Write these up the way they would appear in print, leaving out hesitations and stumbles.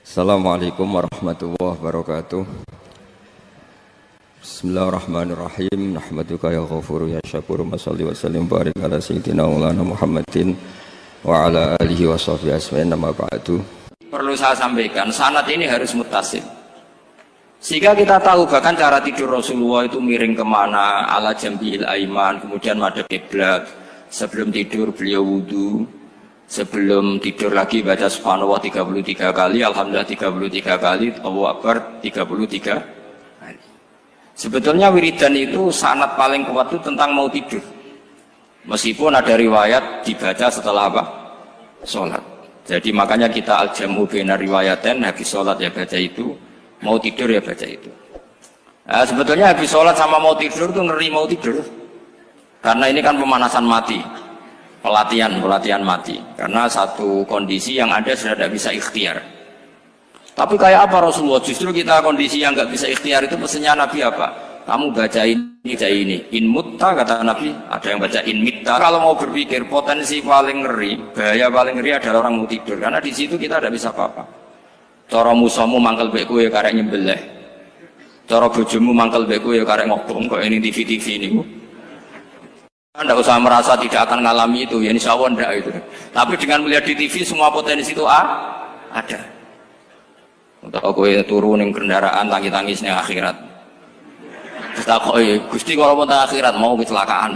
Assalamualaikum warahmatullahi wabarakatuh. Bismillahirrahmanirrahim. Nahmaduka ya ghafuru ya syakuru. Mashalli wa sallim barik ala sayyidina maulana Muhammadin wa ala alihi wa sahbihi asma'in. Nama ba'du. Perlu saya sampaikan, sanad ini harus muttasil. Sehingga kita tahu bahkan cara tidur Rasulullah itu miring kemana, ala jambil aiman, kemudian madhab kiblat. Sebelum tidur beliau wudu. Sebelum tidur lagi baca subhanallah 33 kali, alhamdulillah 33 kali, Allahu akbar 33 kali. Sebetulnya wiridan itu sanad paling kuat itu tentang mau tidur. Meskipun ada riwayat dibaca setelah apa? Sholat. Jadi makanya kita al-jam'u baina riwayaten, habis sholat ya baca itu, mau tidur ya baca itu. Nah, sebetulnya habis sholat sama mau tidur itu ngeri mau tidur. Karena ini kan pemanasan mati. Pelatihan mati, karena satu kondisi yang Anda sudah tidak bisa ikhtiar. Tapi kayak apa Rasulullah? Justru kita kondisi yang nggak bisa ikhtiar itu pesannya Nabi apa? Kamu baca ini, in mutta kata Nabi, ada yang baca in mitta. Kalau mau berpikir potensi paling ngeri, bahaya paling ngeri adalah orang mau tidur, karena di situ kita tidak bisa apa-apa. Cara musuhmu mangkel beku ya karek nyembelih, cara bojomu mangkel beku ya karek ngobong kok ini TV ini. Anda usah merasa tidak akan mengalami itu, ya insya Allah enggak itu. Tapi dengan melihat di TV semua potensi itu ada. Untuk aku turun yang kendaraan tangis-tangisnya akhirat. Kita kok Gusti kalau mau akhirat mau kecelakaan.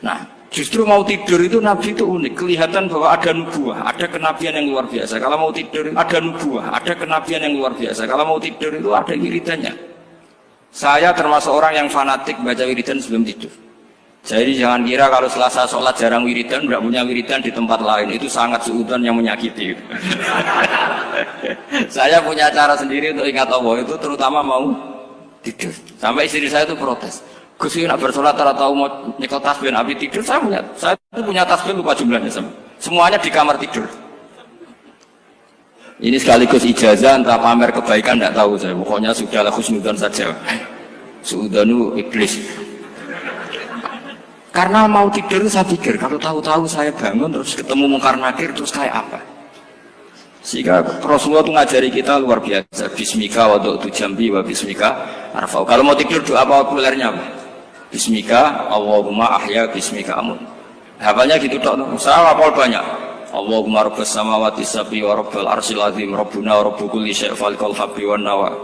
Nah, justru mau tidur itu Nabi itu unik, kelihatan bahwa ada nubuah, ada kenabian yang luar biasa. Kalau mau tidur ada nubuah, ada kenabian yang luar biasa. Kalau mau tidur itu ada wiridannya. Saya termasuk orang yang fanatik baca wiridan sebelum tidur. Jadi jangan kira kalau Selasa sholat jarang wiridan, tidak punya wiridan di tempat lain, itu sangat suudzon yang menyakiti. Saya punya cara sendiri untuk ingat Allah itu, terutama mau tidur. Sampai istri saya itu protes. Gus nak bersolat tahu mau nyekel tasbih habis tidur. Saya punya tasbih lupa jumlahnya semuanya di kamar tidur. Ini sekaligus ijazah entah pamer kebaikan tidak tahu saya. Pokoknya sudahlah husnudzon saja. Suudzonu iblis. Karena mau tidur saya pikir kalau tahu-tahu saya bangun terus ketemu mungkar nakir terus kayak apa. Sehingga Rasulullah itu ngajari kita luar biasa. Bismika wa du'tu jambi wa bismika arfa'u. Kalau mau tidur doa apa populernya apa? Bismika Allahumma ahya bismika amun. Hafalnya gitu tok. Saya hafal banyak. Allahumma rabbas samawati sab'i wa rabbal arsyil azim rabbuna wa rabbu kulli syai' falikal habbi wan nawa.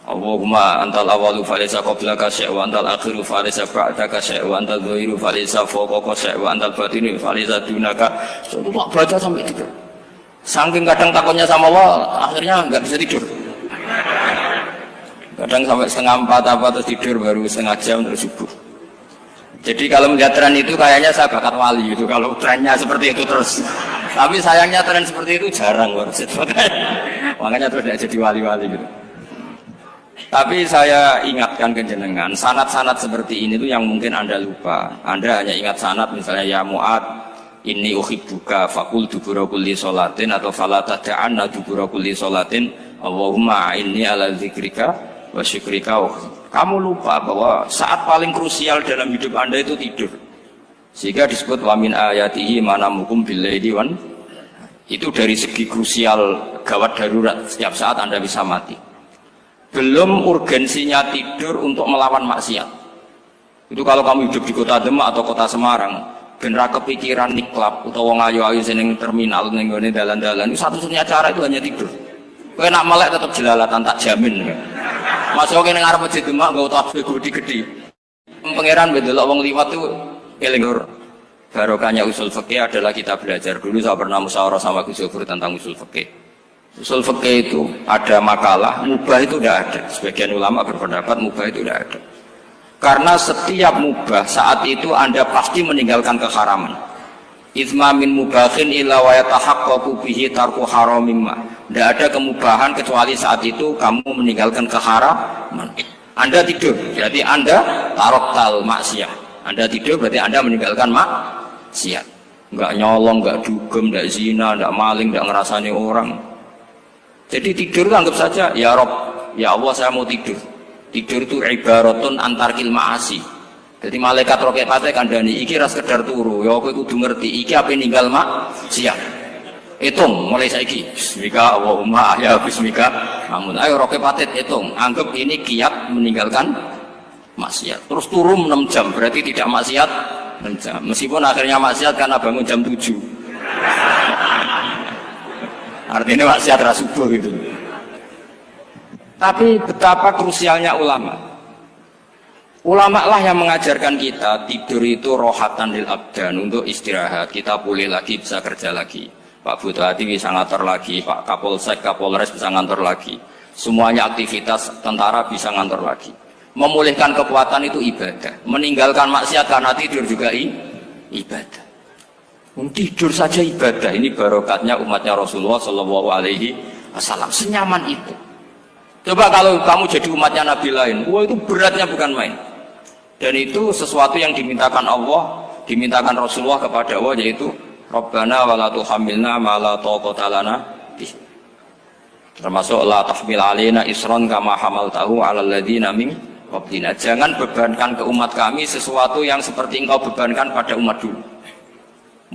Allahumma antal awalu falaysa qablaka syai' wa antal akhiru falaysa ba'daka syai' wa antal dhahiru falaysa fawqaka syai' wa antal batinu falaysa dunaka. So, itu tak baca sampai tidur. Saking kadang takutnya sama Allah, akhirnya nggak bisa tidur. Kadang sampai 3:30 apa terus tidur baru setengah jam terus subuh. Jadi kalau melihat tren itu kayaknya saya bakat wali itu kalau trennya seperti itu terus. Tapi sayangnya tren seperti itu jarang makanya terus tidak jadi wali-wali gitu. Tapi saya ingatkan ke jenengan, sanad-sanad seperti ini tuh yang mungkin Anda lupa. Anda hanya ingat sanad misalnya ya Mu'ad, inni uhibbuka faqul dubura kulli sholatin atau fala tad'anna dubura kulli sholatin Allahumma inni ala dzikrika wa syukrika. Kamu lupa bahwa saat paling krusial dalam hidup Anda itu tidur. Sehingga disebut wa min ayatihi manamukum bil-laili wan. Itu dari segi krusial gawat darurat, setiap saat Anda bisa mati. Belum urgensinya tidur untuk melawan maksiat. Itu kalau kamu hidup di kota Demak atau kota Semarang, bener kepikiran niklap atau wong ayu-ayu seneng terminal ning ngene dalan-dalan, itu satu-satunya cara itu hanya tidur. Kowe nak melek tetap jelalatan tak jamin. Masuk ning ngarep masjid Demak nggo tasbih gede-gede. Pangeran bedelok wong liwat tuh eling. Barokahnya usul fikih adalah kita belajar dulu. Saya pernah musyawarah sama Gus Yofur tentang usul fikih. Usul fikih itu ada makalah, mubah itu tidak ada. Sebagian ulama berpendapat mubah itu tidak ada. Karena setiap mubah saat itu Anda pasti meninggalkan keharaman. Itsma min mubahin illa wa yatahaqqaqu bihi tarku haramimma. Tidak ada kemubahan kecuali saat itu kamu meninggalkan keharaman. Anda tidur, berarti Anda taroktal maksiat. Anda tidur berarti Anda meninggalkan maksiat. Enggak nyolong, enggak dugem, enggak zina, enggak maling, enggak ngerasani orang. Jadi tidur itu anggap saja, ya Rob, ya Allah saya mau tidur. Tidur itu ibaratun antarkil ma'asi. Jadi malaikat roket pate kandhani iki ra sekedar turu, ya kowe kudu ngerti iki ape ninggal maksiat. Hitung mulai saiki. Bismika Allahumma ya bismika. Namun ayo roke patit hitung. Anggap ini kiat meninggalkan maksiat. Terus turun 6 jam berarti tidak maksiat 6 jam. Meskipun akhirnya maksiat karena bangun jam 7. Artinya maksiat ra subuh gitu. Tapi betapa krusialnya ulama. Ulama lah yang mengajarkan kita tidur itu rohatan lil abdan, untuk istirahat. Kita pulih lagi, bisa kerja lagi. Pak Bupati bisa ngantor lagi, Pak Kapolsek, Kapolres bisa ngantor lagi. Semuanya aktivitas tentara bisa ngantor lagi. Memulihkan kekuatan itu ibadah. Meninggalkan maksiat karena tidur juga ibadah. Tidur saja ibadah. Ini barokatnya umatnya Rasulullah Shallallahu Alaihi Wasallam. Senyaman itu. Coba kalau kamu jadi umatnya Nabi lain, wah itu beratnya bukan main. Dan itu sesuatu yang dimintakan Allah, dimintakan Rasulullah kepada Allah, yaitu Rabbana wa la tuhammilna ma la taqata lana bih. Termasuk la tahmil alaina isran kama hamaltahu 'alal ladzina min qablina. Jangan bebankan ke umat kami sesuatu yang seperti engkau bebankan pada umat dulu.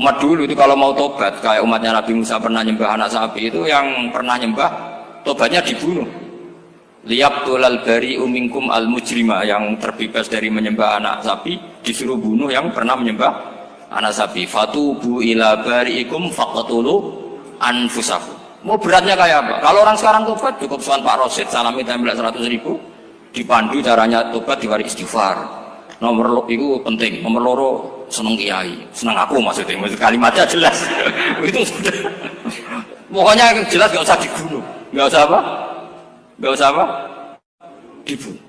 Umat dulu itu kalau mau tobat, kayak umatnya Nabi Musa pernah nyembah anak sapi, itu yang pernah nyembah tobatnya dibunuh. Liyaqtulal bari'u minkum al mujrima, yang terbebas dari menyembah anak sapi disuruh bunuh yang pernah menyembah anak sapi. Fatubu ila bari'ikum faqtulu anfusakum. Mau beratnya kayak apa? Kalau orang sekarang tobat cukup soal Pak Rosid salami tempel 100.000, dipandu caranya tobat diwari istighfar. Nomor itu penting, nomor loro seneng kiai, seneng aku maksudnya kalimatnya jelas. Itu sudah. Pokoknya jelas gak usah dibunuh, gak usah apa? Gak usah apa? Dibunuh.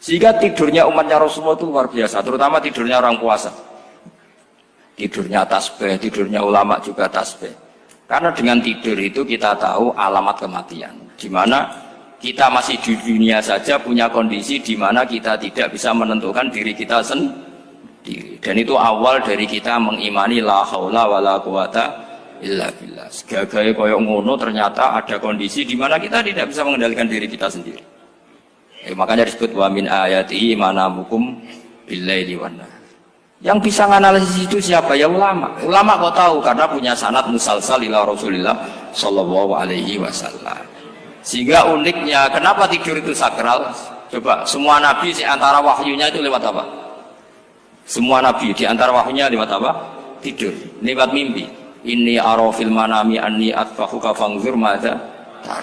Sehingga tidurnya umatnya Rasulullah itu luar biasa, terutama tidurnya orang puasa. Tidurnya tasbih, tidurnya ulama juga tasbih. Karena dengan tidur itu kita tahu alamat kematian. Di mana kita masih di dunia saja punya kondisi di mana kita tidak bisa menentukan diri kita sendiri. Dan itu awal dari kita mengimani la haula wala quwata illa billah. Segagai koyok ngono ternyata ada kondisi di mana kita tidak bisa mengendalikan diri kita sendiri. Makanya disebut wa min ayatihi manamukum billaili wan nahar. Yang bisa menganalisis itu siapa? Ya ulama. Ulama kok tahu karena punya sanad musalsal ila Rasulillah sallallahu alaihi wasallam. Sehingga uniknya kenapa tidur itu sakral? Coba semua nabi di antara wahyunya itu lewat apa? Semua nabi di antara wahyunya lewat apa? Tidur, lewat mimpi. Inni ara fil manami anni atfahuka fanzur madza tar.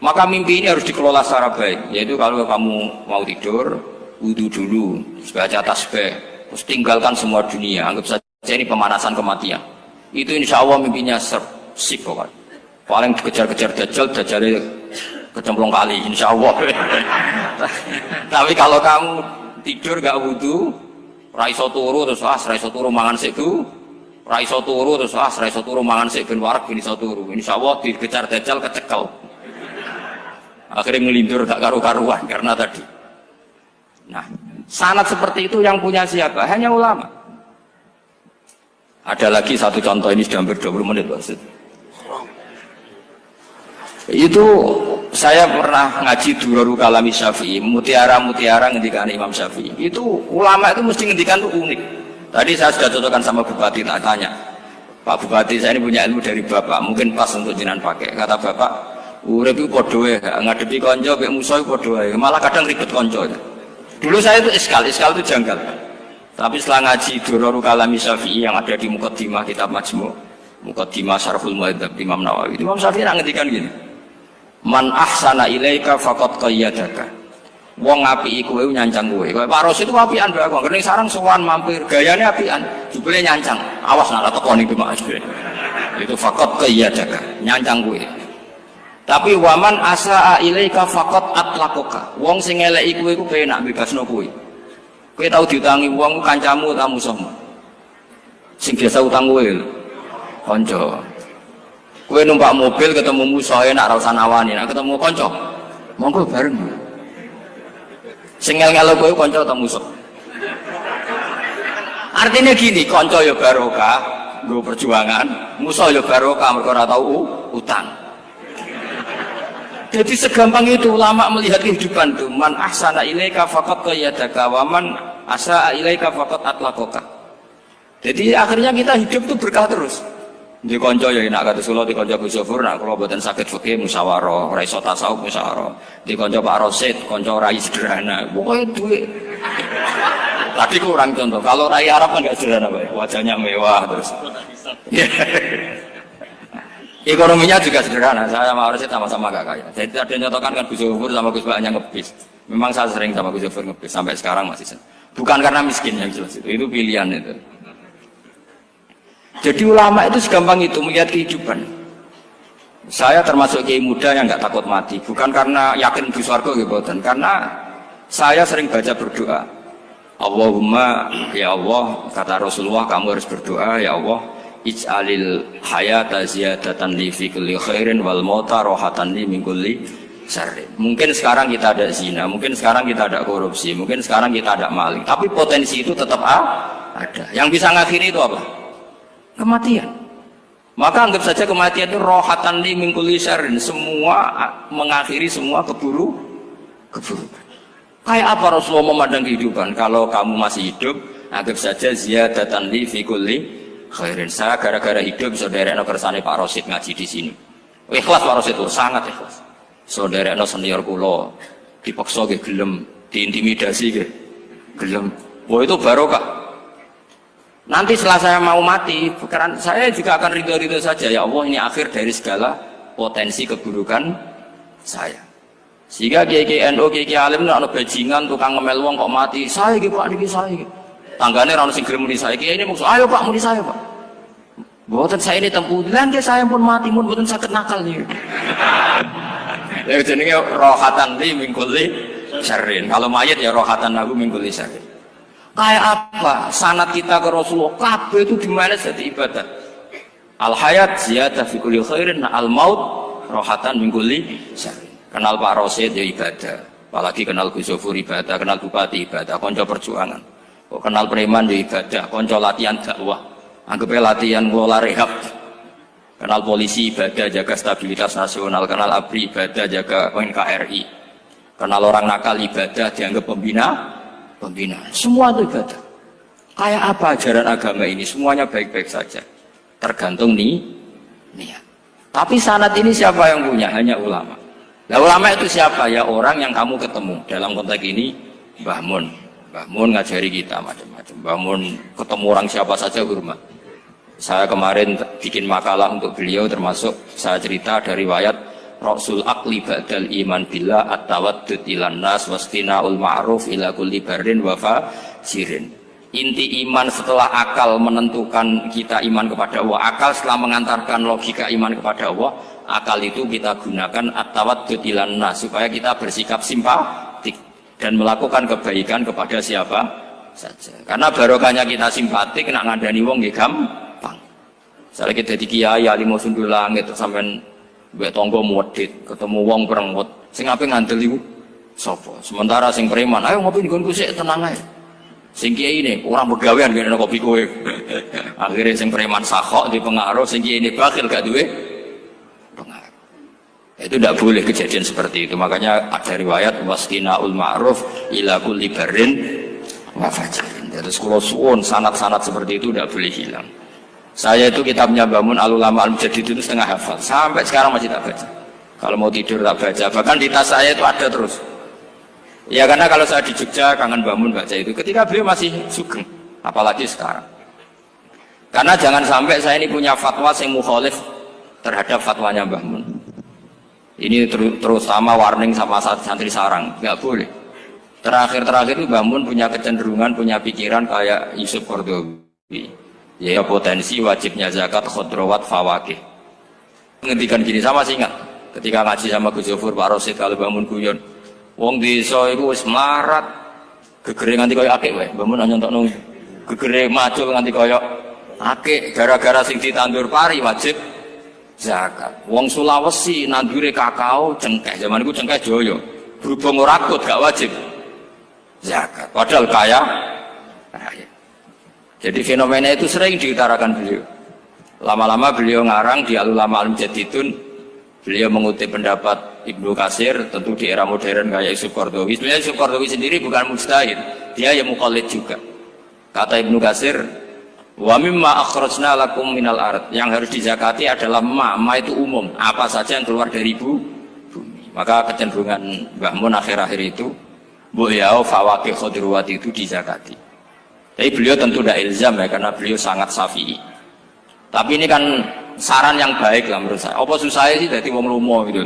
Maka mimpi ini harus dikelola secara baik, yaitu kalau kamu mau tidur, wudu dulu, baca tasbih, terus tinggalkan semua dunia, anggap saja ini pemanasan kematian. Itu insya Allah mimpinya sip pokoknya. Paling dikejar-kejar dajjal kecemplung kali, insya Allah. Tapi kalau kamu tidur gak wudu, raiso turu terus raiso turu mangan seku. Raiso turu terus raiso turu mangan sik ben warak ben iso turu. Insyaallah dikejar dajjal kecekel. Akhirnya ngelindur tak karu-karuan karena tadi. Nah, sanad seperti itu yang punya siapa? Hanya ulama. Ada lagi satu contoh, ini sudah hampir 20 menit maksud. Itu saya pernah ngaji Durarul Kalami Syafi'i, mutiara-mutiara ngendikan Imam Syafi'i. Itu ulama itu mesti ngendikan itu unik. Tadi saya sudah cocokkan sama Bupati, tak tanya, Pak Bupati saya ini punya ilmu dari Bapak, mungkin pas untuk jenengan pakai. Kata Bapak, urip iku padha wae, ngadepi kanca mek musuh iku padha wae, malah kadang ribet kanca. Dulu saya itu iskal itu janggal. Tapi setelah ngaji Durarul Kalami Syafi'i yang ada di Muqaddimah kitab Majmu', Muqaddimah Syarhul Muhadzab Imam Nawawi, Imam Syafi'i ngendikan gini, man ahsana ilaika faqad qayyadaka. Wong ngapiki kowe nyancang kowe. Kayak Pak Ros itu apian bae kok. Kene sarang sowan mampir, gayane apian, jebule nyancang. Awas nak teko niku Mas. Itu faqat qayyadaka, nyancang kowe. Tapi waman asaa ilaika faqat atlaqaka. Wong sing eleki kowe iku penak bebasno kowe. Kowe tau diutangi wong kancamu ta musuhmu. Sing biasa utang kowe lho. Kanca. Kowe numpak mobil ketemu musuh enak ra usah nawani, nek ketemu kanca monggo bareng. Sing ngel-ngelo kowe kanca atau musuh. Artinya gini, kanca ya barokah, nggo perjuangan, musuh ya barokah mergo ora tau utang. Jadi segampang itu ulama melihat kehidupan itu. Man ahsana ilaika faqad qayyadaka wa man asaa ilaika faqad atlaqaka. Jadi akhirnya kita hidup itu berkah terus. Di konco ya enak kata Solo, di konco Gus Yofur, nak kalau buatan sakit fikih musyawarah, ora iso tasawuf musyawarah. Di konco Pak Rosid, konco rai sederhana. Pokoknya duit. Tadi kurang contoh. Kalau rai Arab kan nggak sederhana, Pak. Wajahnya mewah terus. Ekonominya juga sederhana. Saya sama Rosid sama-sama gak kaya. Jadi ada yang nyontohkan kan Gus Yofur sama Gus Baknya ngebis. Memang saya sering sama Gus Yofur ngebis sampai sekarang masih. Bukan karena miskin yang jelas itu pilihan itu. Jadi ulama itu segampang itu melihat kehidupan. Saya termasuk kiai muda yang nggak takut mati, bukan karena yakin di surga gitu, karena saya sering baca berdoa. Allahumma ya Allah, kata Rasulullah, kamu harus berdoa ya Allah, ij'alil hayata ziyadatan li fi kulli khairin wal mauta rohatan li min kulli syarrin. Mungkin sekarang kita ada zina, mungkin sekarang kita ada korupsi, mungkin sekarang kita ada maling, tapi potensi itu tetap ada. Yang bisa ngakhiri itu apa? Kematian. Maka anggap saja kematian itu rohatan li min kulli syarrin, semua mengakhiri semua keburukan. Kayak apa Rasulullah memandang kehidupan? Kalau kamu masih hidup, anggap saja ziyadatan li fi kulli khairin. Saya gara-gara hidup saudaranya kersane Pak Rosid ngaji di sini. Ikhlas Pak Rosid itu sangat ikhlas. Saudaranya senior kula dipaksa nggih gelem, diintimidasi nggih gelem. Wah itu barokah. Nanti setelah saya mau mati, saya juga akan ridho-ridho saja. Ya Allah, ini akhir dari segala potensi keburukan saya. Sehingga kiai NU, kiai alim, ada bajingan, tukang ngemel wong kok mati. Saya gitu Pak, niki saya gitu. Tanggane orang sing gelem muni saya. Kiai ini maksud, ayo Pak, muni saya Pak. Buatan saya ini tempuh, lan saya pun mati, pun buatan sakit nakal nih. Ya jenenge rohatan li min kulli syarrin. Kalau mayit ya rohatan lahu min kulli syarrin. Kayak apa sanad kita ke Rasulullah, kabeh itu dimana jadi ibadah. Al hayat ziyadah fi kulli khairin, al maut rohatan min kulli syarrin. Kenal Pak Rosid ya ibadah, apalagi kenal Gus Yofur ibadah, kenal bupati ibadah, konco perjuangan. Kok kenal preman ya ibadah, konco latihan dakwah, anggapnya latihan ngelola rehab. Kenal polisi ibadah, jaga stabilitas nasional, kenal ABRI ibadah, jaga NKRI. Kenal orang nakal ibadah, dianggap pembinaan. Semua itu ibadah. Kayak apa ajaran agama ini? Semuanya baik-baik saja, tergantung niat. Tapi sanad ini siapa yang punya? Hanya ulama. Nah ulama itu siapa? Ya orang yang kamu ketemu. Dalam konteks ini Mbah Mun ngajari kita macam-macam. Mbah Mun ketemu orang siapa saja hormat. Saya kemarin bikin makalah untuk beliau, termasuk saya cerita dari riwayat Rasul akli ba'dal iman billah at-tawaddud ilan nas wastina'ul ma'ruf ila kulli barrin wa fajirin. Inti iman setelah akal menentukan kita iman kepada Allah, akal setelah mengantarkan logika iman kepada Allah, akal itu kita gunakan at-tawaddud ilan nas supaya kita bersikap simpatik dan melakukan kebaikan kepada siapa saja. Karena barokahnya kita simpatik, nak ngandani wong nggih gampang. Misalnya kita di kiai alim sundul langit sampean mbek tangga modit, ketemu wong perengut, sing ape ngandel iku sapa? Sementara sing preman, ayo ngopi nggonku sik tenang ae. Sing kiai ini orang begawean ngene kopi kowe. Akhirnya sing preman sakhok di pengaruh, sing kiai ini bakhil gak duwe pengaruh. Itu tidak boleh kejadian seperti itu. Makanya ada riwayat wastina'ul ma'ruf ila kulli barrin wa fajirin. Terus kula suwun sanad-sanad seperti itu tidak boleh hilang. Saya itu kitabnya Bangun Al-Ulama Al-Mujaddid itu setengah hafal, sampai sekarang masih tak baca. Kalau mau tidur tak baca, bahkan di tas saya itu ada terus. Ya karena kalau saya di Jogja kangen Bangun baca itu, ketika beliau masih sugeng, apalagi sekarang. Karena jangan sampai saya ini punya fatwa yang mukhalif terhadap fatwanya Mbah Mun. Ini terutama warning sama santri sarang, nggak boleh. Terakhir itu Mbah Mun punya kecenderungan, punya pikiran kayak Yusuf Qaradawi. Ya potensi wajibnya zakat khodrowat fawakih. Ngendikan gini sama sih ingat ketika ngaji sama Gus Yofur Pak Rosid kalau bangun guyon wong desa iku wis melarat gegere nganti koyo akeh wae bangun nyontokno gegere macul nganti koyo akeh gara-gara sing ditandur pari wajib zakat. Wong Sulawesi nandure kakao cengkeh, zaman iku cengkeh joyo berhubung ora akut gak wajib zakat padahal kaya. Jadi fenomena itu sering diutarakan beliau. Lama-lama beliau ngarang di Al-Ulama Al-Mujaddidun, beliau mengutip pendapat Ibnu Katsir, tentu di era modern kayak Yusuf Qaradawi. Sebenarnya Yusuf Qaradawi sendiri bukan mujtahid, dia yang muqallid juga. Kata Ibnu Katsir, Wa mimma akhrajna lakum minal ard. Yang harus dizakati adalah ma itu umum, apa saja yang keluar dari bumi. Maka kecenderungan Mbah Mun akhir-akhir itu bu yau fawaqih khudruwat itu dizakati. Tapi beliau tentu tidak ilzam ya, karena beliau sangat syafi'i. Tapi ini kan saran yang baik lah menurut saya. Apa susah sih jadi wong lomo gitu.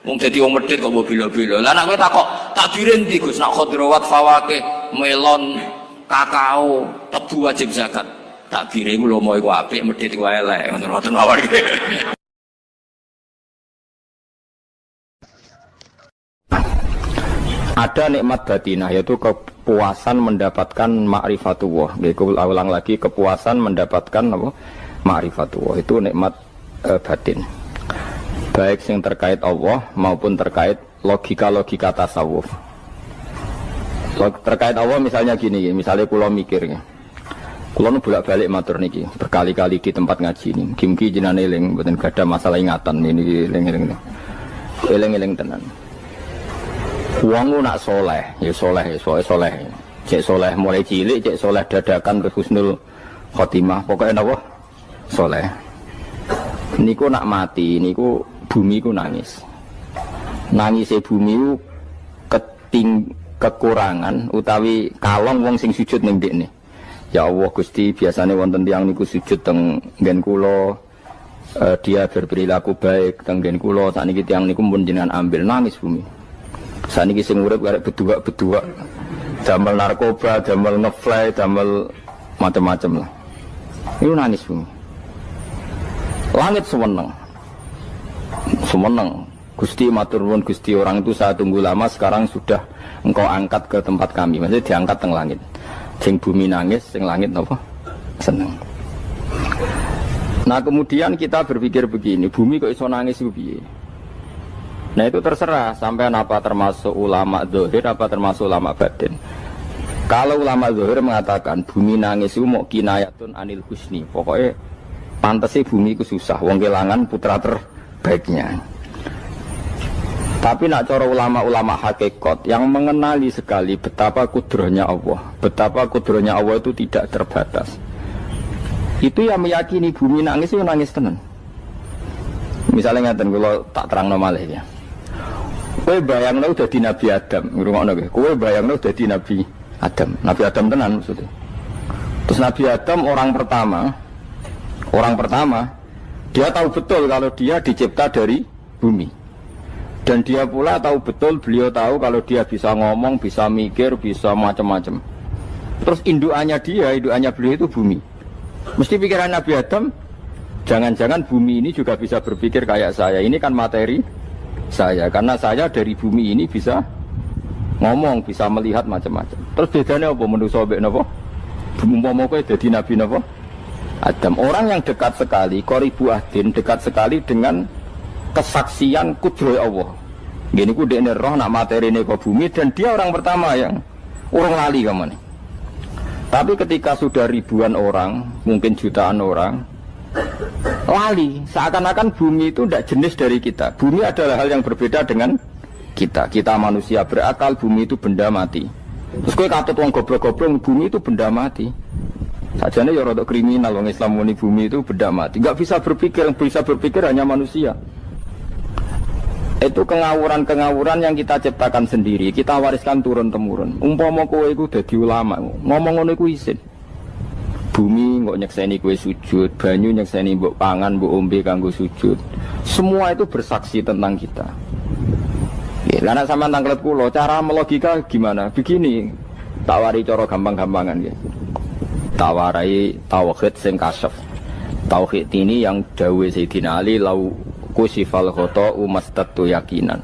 Wong dadi wong medhit kok mbok bilo-bilo. Lah nek kowe takok takdire ndi Gus nak khudrawat fawaqih melon kakao tebu wajib zakat. Takdire iku lomo iku apik medhit iku elek ngoten mawon. Ada nikmat batinah, yaitu kepuasan mendapatkan ma'rifatullah. Aku ulang lagi, kepuasan mendapatkan apa? Ma'rifatullah. Itu nikmat batin. Baik yang terkait Allah maupun terkait logika-logika tasawuf. Terkait Allah misalnya gini, misalnya kula mikirnya. Kula nu bolak-balik matur niki, berkali-kali di tempat ngaji ini. Kim-ki jenane eling, mboten gadah masalah ingatan ini eling-eling. Eling-eling tenan. Wong nak soleh, ya soleh, soleh. Cek soleh mulai cilik, cek soleh dadakan ke husnul khotimah. Pokoknya apa? Soleh. Niku nak mati, niku bumi ku nangis. Nangisnya bumi ku kekurangan utawi kalong wong sing sujud ning ndekne. Ya Allah Gusti, biasanya wonten tiyang niku sujud teng nggen kula, dia berperilaku baik teng nggen kula, sakniki tiyang niku mun jenengan ambil, nangis bumi. Saniki sing urip arek bedua-bedua, damel narkoba, damel ngefly, damel macam-macam lah. Itu nangis bumi. Langit semeneng. Gusti matur nuwun Gusti, orang itu saya tunggu lama, sekarang sudah engkau angkat ke tempat kami. Maksudnya diangkat teng langit. Sing bumi nangis, sing langit apa? Seneng. Nah kemudian kita berpikir begini, bumi kok iso nangis ku piye? Nah itu terserah sampai apa termasuk ulama zahir apa termasuk ulama batin. Kalau ulama zahir mengatakan bumi nangis itu mau kinayatun anil husni, pokoknya pantasnya bumi itu susah, wong kelangan putra terbaiknya. Tapi nak cara ulama-ulama hakikat yang mengenali sekali betapa kudrohnya Allah, betapa kudrohnya Allah itu tidak terbatas. Itu yang meyakini bumi nangis itu nangis tenan. Misalnya ngaten kalau tak terang malih ya. Kowe bayangno dadi Nabi Adam, ngrungokno kowe. Kowe bayangno dadi Nabi Adam. Nabi Adam tenan maksudnya. Terus Nabi Adam orang pertama, dia tahu betul kalau dia dicipta dari bumi. Dan dia pula tahu betul, beliau tahu kalau dia bisa ngomong, bisa mikir, bisa macam-macam. Terus indukannya beliau itu bumi. Mesti pikiran Nabi Adam, jangan-jangan bumi ini juga bisa berpikir kayak saya. Ini kan materi saya, karena saya dari bumi ini bisa ngomong, bisa melihat macam-macam. Terus bedanya apa manusia mbek napa? Umpama kowe dadi nabi napa? Adam. Orang yang dekat sekali, qoribu ahdin, dekat sekali dengan kesaksian kudroh Allah. Gini ku dekne roh nak materine ke bumi, dan dia orang pertama yang urung lali kamane. Tapi ketika sudah ribuan orang, mungkin jutaan orang lali, seakan-akan bumi itu tidak jenis dari kita. Bumi adalah hal yang berbeda dengan kita. Kita manusia berakal, bumi itu benda mati. Terus kowe katut wong goblok-goblok, bumi itu benda mati. Sajane ya rada kriminal wong Islam muni bumi itu benda mati. Enggak bisa berpikir, yang bisa berpikir hanya manusia. Itu kengawuran-kengawuran yang kita ciptakan sendiri, kita wariskan turun-temurun. Umpama kowe iku dadi ulama, ngomong ngono iku isin. Bumi kok nyekseni kue sujud, banyu nyekseni mbok pangan, mbok ombe kanggo sujud. Semua itu bersaksi tentang kita. Ya, karena sama tangklet kulo, cara melogika gimana? Begini, tawari cara gampang-gampangan ya. Tawarai tauhid sing kasyaf. Tauhid ini yang dawe Sayyidina Ali lau kusifal khoto umastatu yakinan.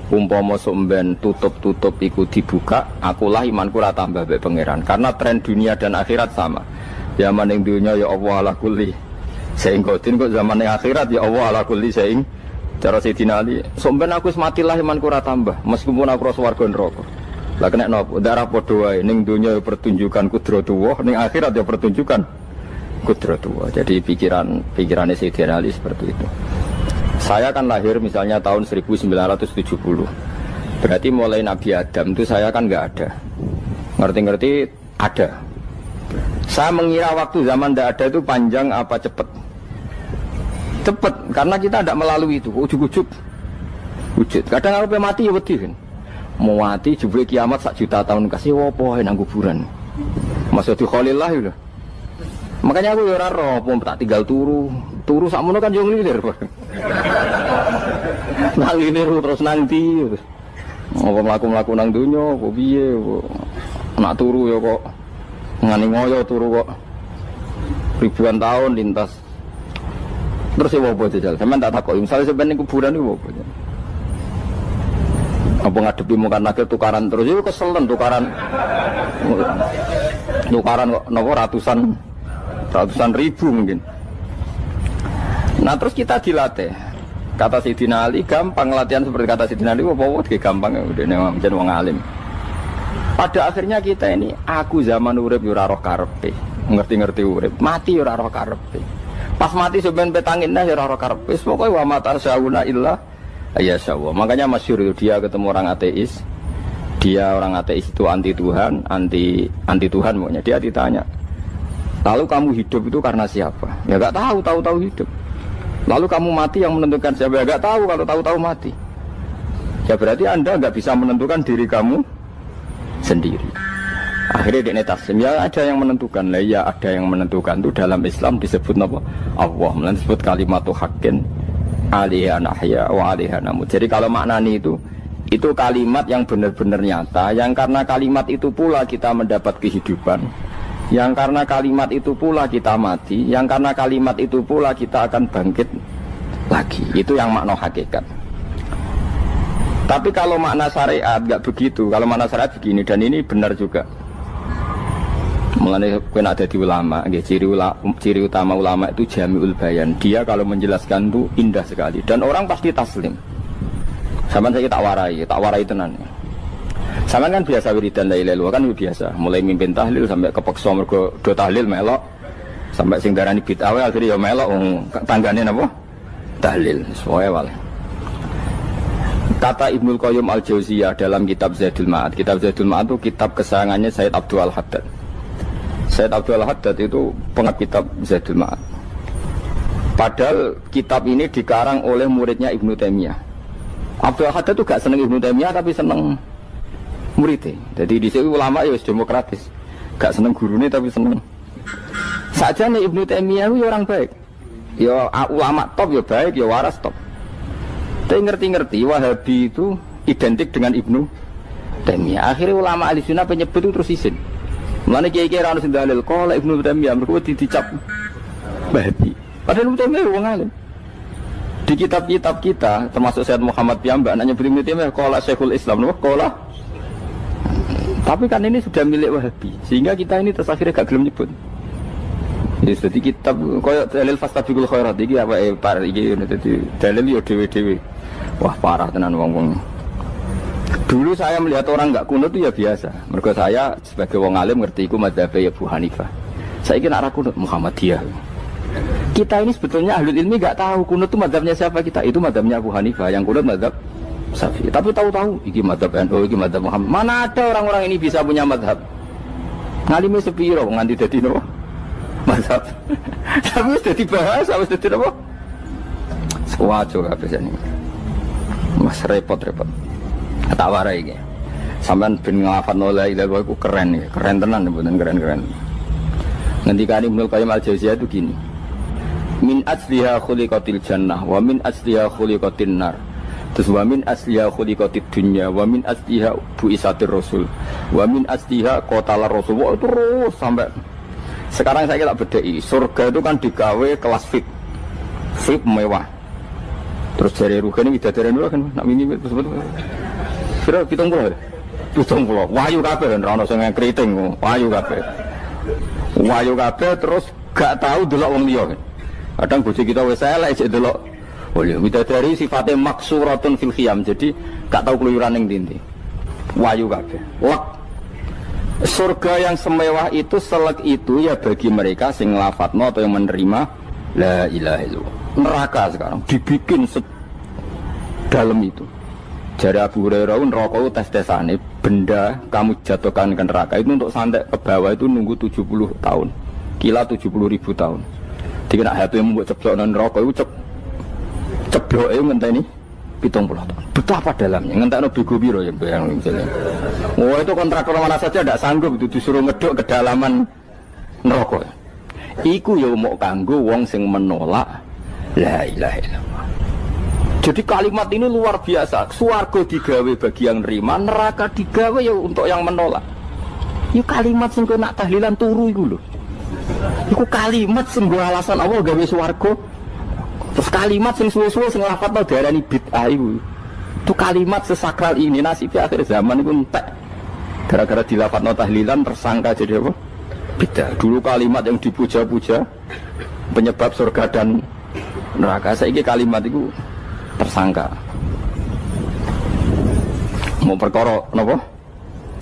Umpama somben tutup-tutup iku dibuka, akulah imanku ora tambah mbek pangeran. Karena tren dunia dan akhirat sama. Zaman yang dunia ya Allah ala kulli saing kodin, kok zaman yang akhirat ya Allah ala kulli saing. Cara Sayyidina Ali, somben aku matilah imanku ora tambah meskipun aku swarga neraka. Lah kena napa? Darah padha wae, ning dunia ya pertunjukan kudratullah, ning akhirat ya pertunjukan kudratullah. Jadi pikirannya Sayyidina Ali seperti itu. Saya kan lahir misalnya tahun 1970. Berarti mulai Nabi Adam itu saya kan enggak ada. Ngerti-ngerti ada. Saya mengira waktu zaman tidak ada itu panjang apa cepat? Cepat, karena kita tidak melalui itu. Ujuk-ujuk wujud. Kadang aku mati ya wedi kan. Mau mati jebule kiamat 1 juta tahun kasih wopo nang kuburan. Maksud Khalillah itu. Makanya aku ya ora roh, tak tinggal turu sakmono kan yo nglilir. Nang nglilir terus nanti. Apa mlaku-mlaku nang donya apa piye kok. Nak turu ya kok ngani ngoyo turu kok. Ribuan tahun lintas. Terus ya apa jajal? Sampeyan tak takoki, misale sampeyan ning kuburan iku apa? Apa ngadepi muka nakil tukaran terus itu keselen tukaran kok nopo ratusan ribu mungkin. Nah terus kita dilatih. Kata Sayyidina Ali gampang latihan seperti kata Sayyidina Ali apa gampang udah menjadi wong alim. Pada akhirnya kita ini aku zaman urip yo ora roh karepe, ngerti-ngerti urip, mati yo ora roh karepe. Pas mati sampean petanginna yo ora roh karepe, pokoke wa mata sauna illa ya Allah. Makanya masyhur itu dia ketemu orang ateis. Dia orang ateis itu anti Tuhan, anti Tuhan maunya. Dia ditanya, lalu kamu hidup itu karena siapa? Ya gak tahu hidup. Lalu kamu mati yang menentukan siapa? Ya gak tahu, kalau tahu mati. Ya berarti Anda gak bisa menentukan diri kamu sendiri. Akhirnya dia taslim, ya ada yang menentukan. Lah ya ada yang menentukan itu dalam Islam disebut apa? Allah, disebut kalimatu haqqin alaiha nahya wa alaiha namut. Jadi kalau maknani itu kalimat yang benar-benar nyata, yang karena kalimat itu pula kita mendapat kehidupan, yang karena kalimat itu pula kita mati, yang karena kalimat itu pula kita akan bangkit lagi. Itu yang makna hakikat. Tapi kalau makna syariat nggak begitu. Kalau makna syariat begini, dan ini benar juga. Mulanya kena ada di ulama, ciri utama ulama itu jami'ul bayan. Dia kalau menjelaskan itu indah sekali dan orang pasti taslim. Sama saya tak warai tenan. Sama kan biasa wiridan la ilaha illallah kan biasa. Mulai mimpin tahlil sampai kepeksa mergo do tahlil melok, sampai sing darani bid'ah akhirnya ya melok tanggane napa? Tahlil. Soale wae. Kata Ibnul Qayyim Al-Jauziyah dalam kitab Zadul Ma'ad. Kitab Zadul Ma'ad itu kitab kesayangannya Sayyid Abdul Al-Haddad. Sayyid Abdul Al-Haddad itu pengarang kitab Zadul Ma'ad. Padahal kitab ini dikarang oleh muridnya Ibnu Taimiyah. Abdul Al-Haddad itu gak seneng Ibnu Taimiyah tapi seneng muridnya. Jadi di sini ulama ya demokratis. Gak seneng gurunya tapi seneng. Saja nih Ibnu Taimiyah itu orang baik. Ya ulama top ya baik, ya waras top. Tapi ngerti-ngerti Wahabi itu identik dengan Ibnu Taimiyah. Akhirnya ulama ahli sunnah penyebut itu terus izin. Mulane kiai-kiai ra ono sing dalil kala Ibnu Taimiyah mergo dicap Wahabi. Padahal Ibnu Taimiyah wong alim. Di kitab-kitab kita termasuk Sayyid Muhammad piyambak nanya Ibnu Taimiyah kala Syekhul Islam napa kala. Tapi kan ini sudah milik Wahabi sehingga kita ini terus akhirnya gak gelem nyebut. Jadi kitab koyo dalil fastabiqul khairat iki apa par iki dadi dalil yo dhewe-dhewe. Wah parah tenan wong-wong. Dulu saya melihat orang enggak kunut itu ya biasa. Mergo saya sebagai wong alim ngerti iku mazhab Abu Hanifah. Saiki nek ra kunut Muhammadiyah. Kita ini sebetulnya ahlul ilmi enggak tahu kunut itu mazhabnya siapa kita. Itu mazhabnya Abu Hanifah, yang kunut mazhab Syafi'i. Tapi tahu-tahu iki mazhab NU, iki mazhab Muhammad. Mana ada orang-orang ini bisa punya mazhab? Ngalime sepiro nganti dadi nopo? Mazhab. Tapi wis dadi bahasa, wis dadi nopo? Sewajo kabeh jane. Mas repot-repot. Tak warai iki. Sampeyan ben nglafadzno la ilaha illallah iku keren iki. Keren tenan mboten keren-keren. Ngendikane Ibnu Qayyim Al-Jauziyah itu gini. Min asliha khuliqatil jannah wa min asliha khuliqatin nar. Terus wa min asliha khuliqatid dunya wa min asliha bu'isatir rasul wa min asliha qatalar rasul. Wah, terus sampai sekarang saya tak bedai. Surga itu kan digawe kelas VIP mewah. Terus dari Ruhani widadari dulu kan nak mini betul-betul. Kira 70. Wahyu kabeh ora ono sing kriting, wahyu kabeh. Wahyu kabeh terus gak tahu delok wong liya. Kadang bojo kita wis elek sik delok. Oh ya widadari sifatnya maksuratun fil khiyam. Jadi gak tahu keluyuran ning ndi. Wahyu kabeh. Lek surga yang semewah itu selek itu ya bagi mereka sing nglafatno atau yang menerima la ilaha illallah. Neraka sekarang dibikin dalam itu. Jari Abu Hurairah neraka itu tes-tesane benda kamu jatuhkan ke neraka itu untuk santai ke bawah itu nunggu 70 tahun. kila 70.000 tahun. Dikira HP mu mbok ceblokno neraka iku cebloke ngenteni 70 tahun. Betapa dalamnya, ngentekno bego piro ya bayang misalnya. Oh itu kontraktor mana saja tidak sanggup itu disuruh ngeduk kedalaman neraka. Iku ya mau kanggo wong sing menolak la ilaha illallah. Jadi kalimat ini luar biasa. Swarga digawe bagi yang nerima, neraka digawe ya untuk yang menolak. Itu kalimat sing nak tahlilan turu iku lho. Iku kalimat sing nggo alasan Allah gawe swarga. Terus kalimat sing suwe-suwe sing lafadzno diarani bid'ah iku. Itu kalimat sesakral ini nasibnya akhir zaman iku entek. Gara-gara dilafadzno tahlilan tersangka jadi apa? Bid'ah. Dulu kalimat yang dipuja-puja penyebab surga dan neraka. Saiki kalimat itu tersangka. Mau perkara napa?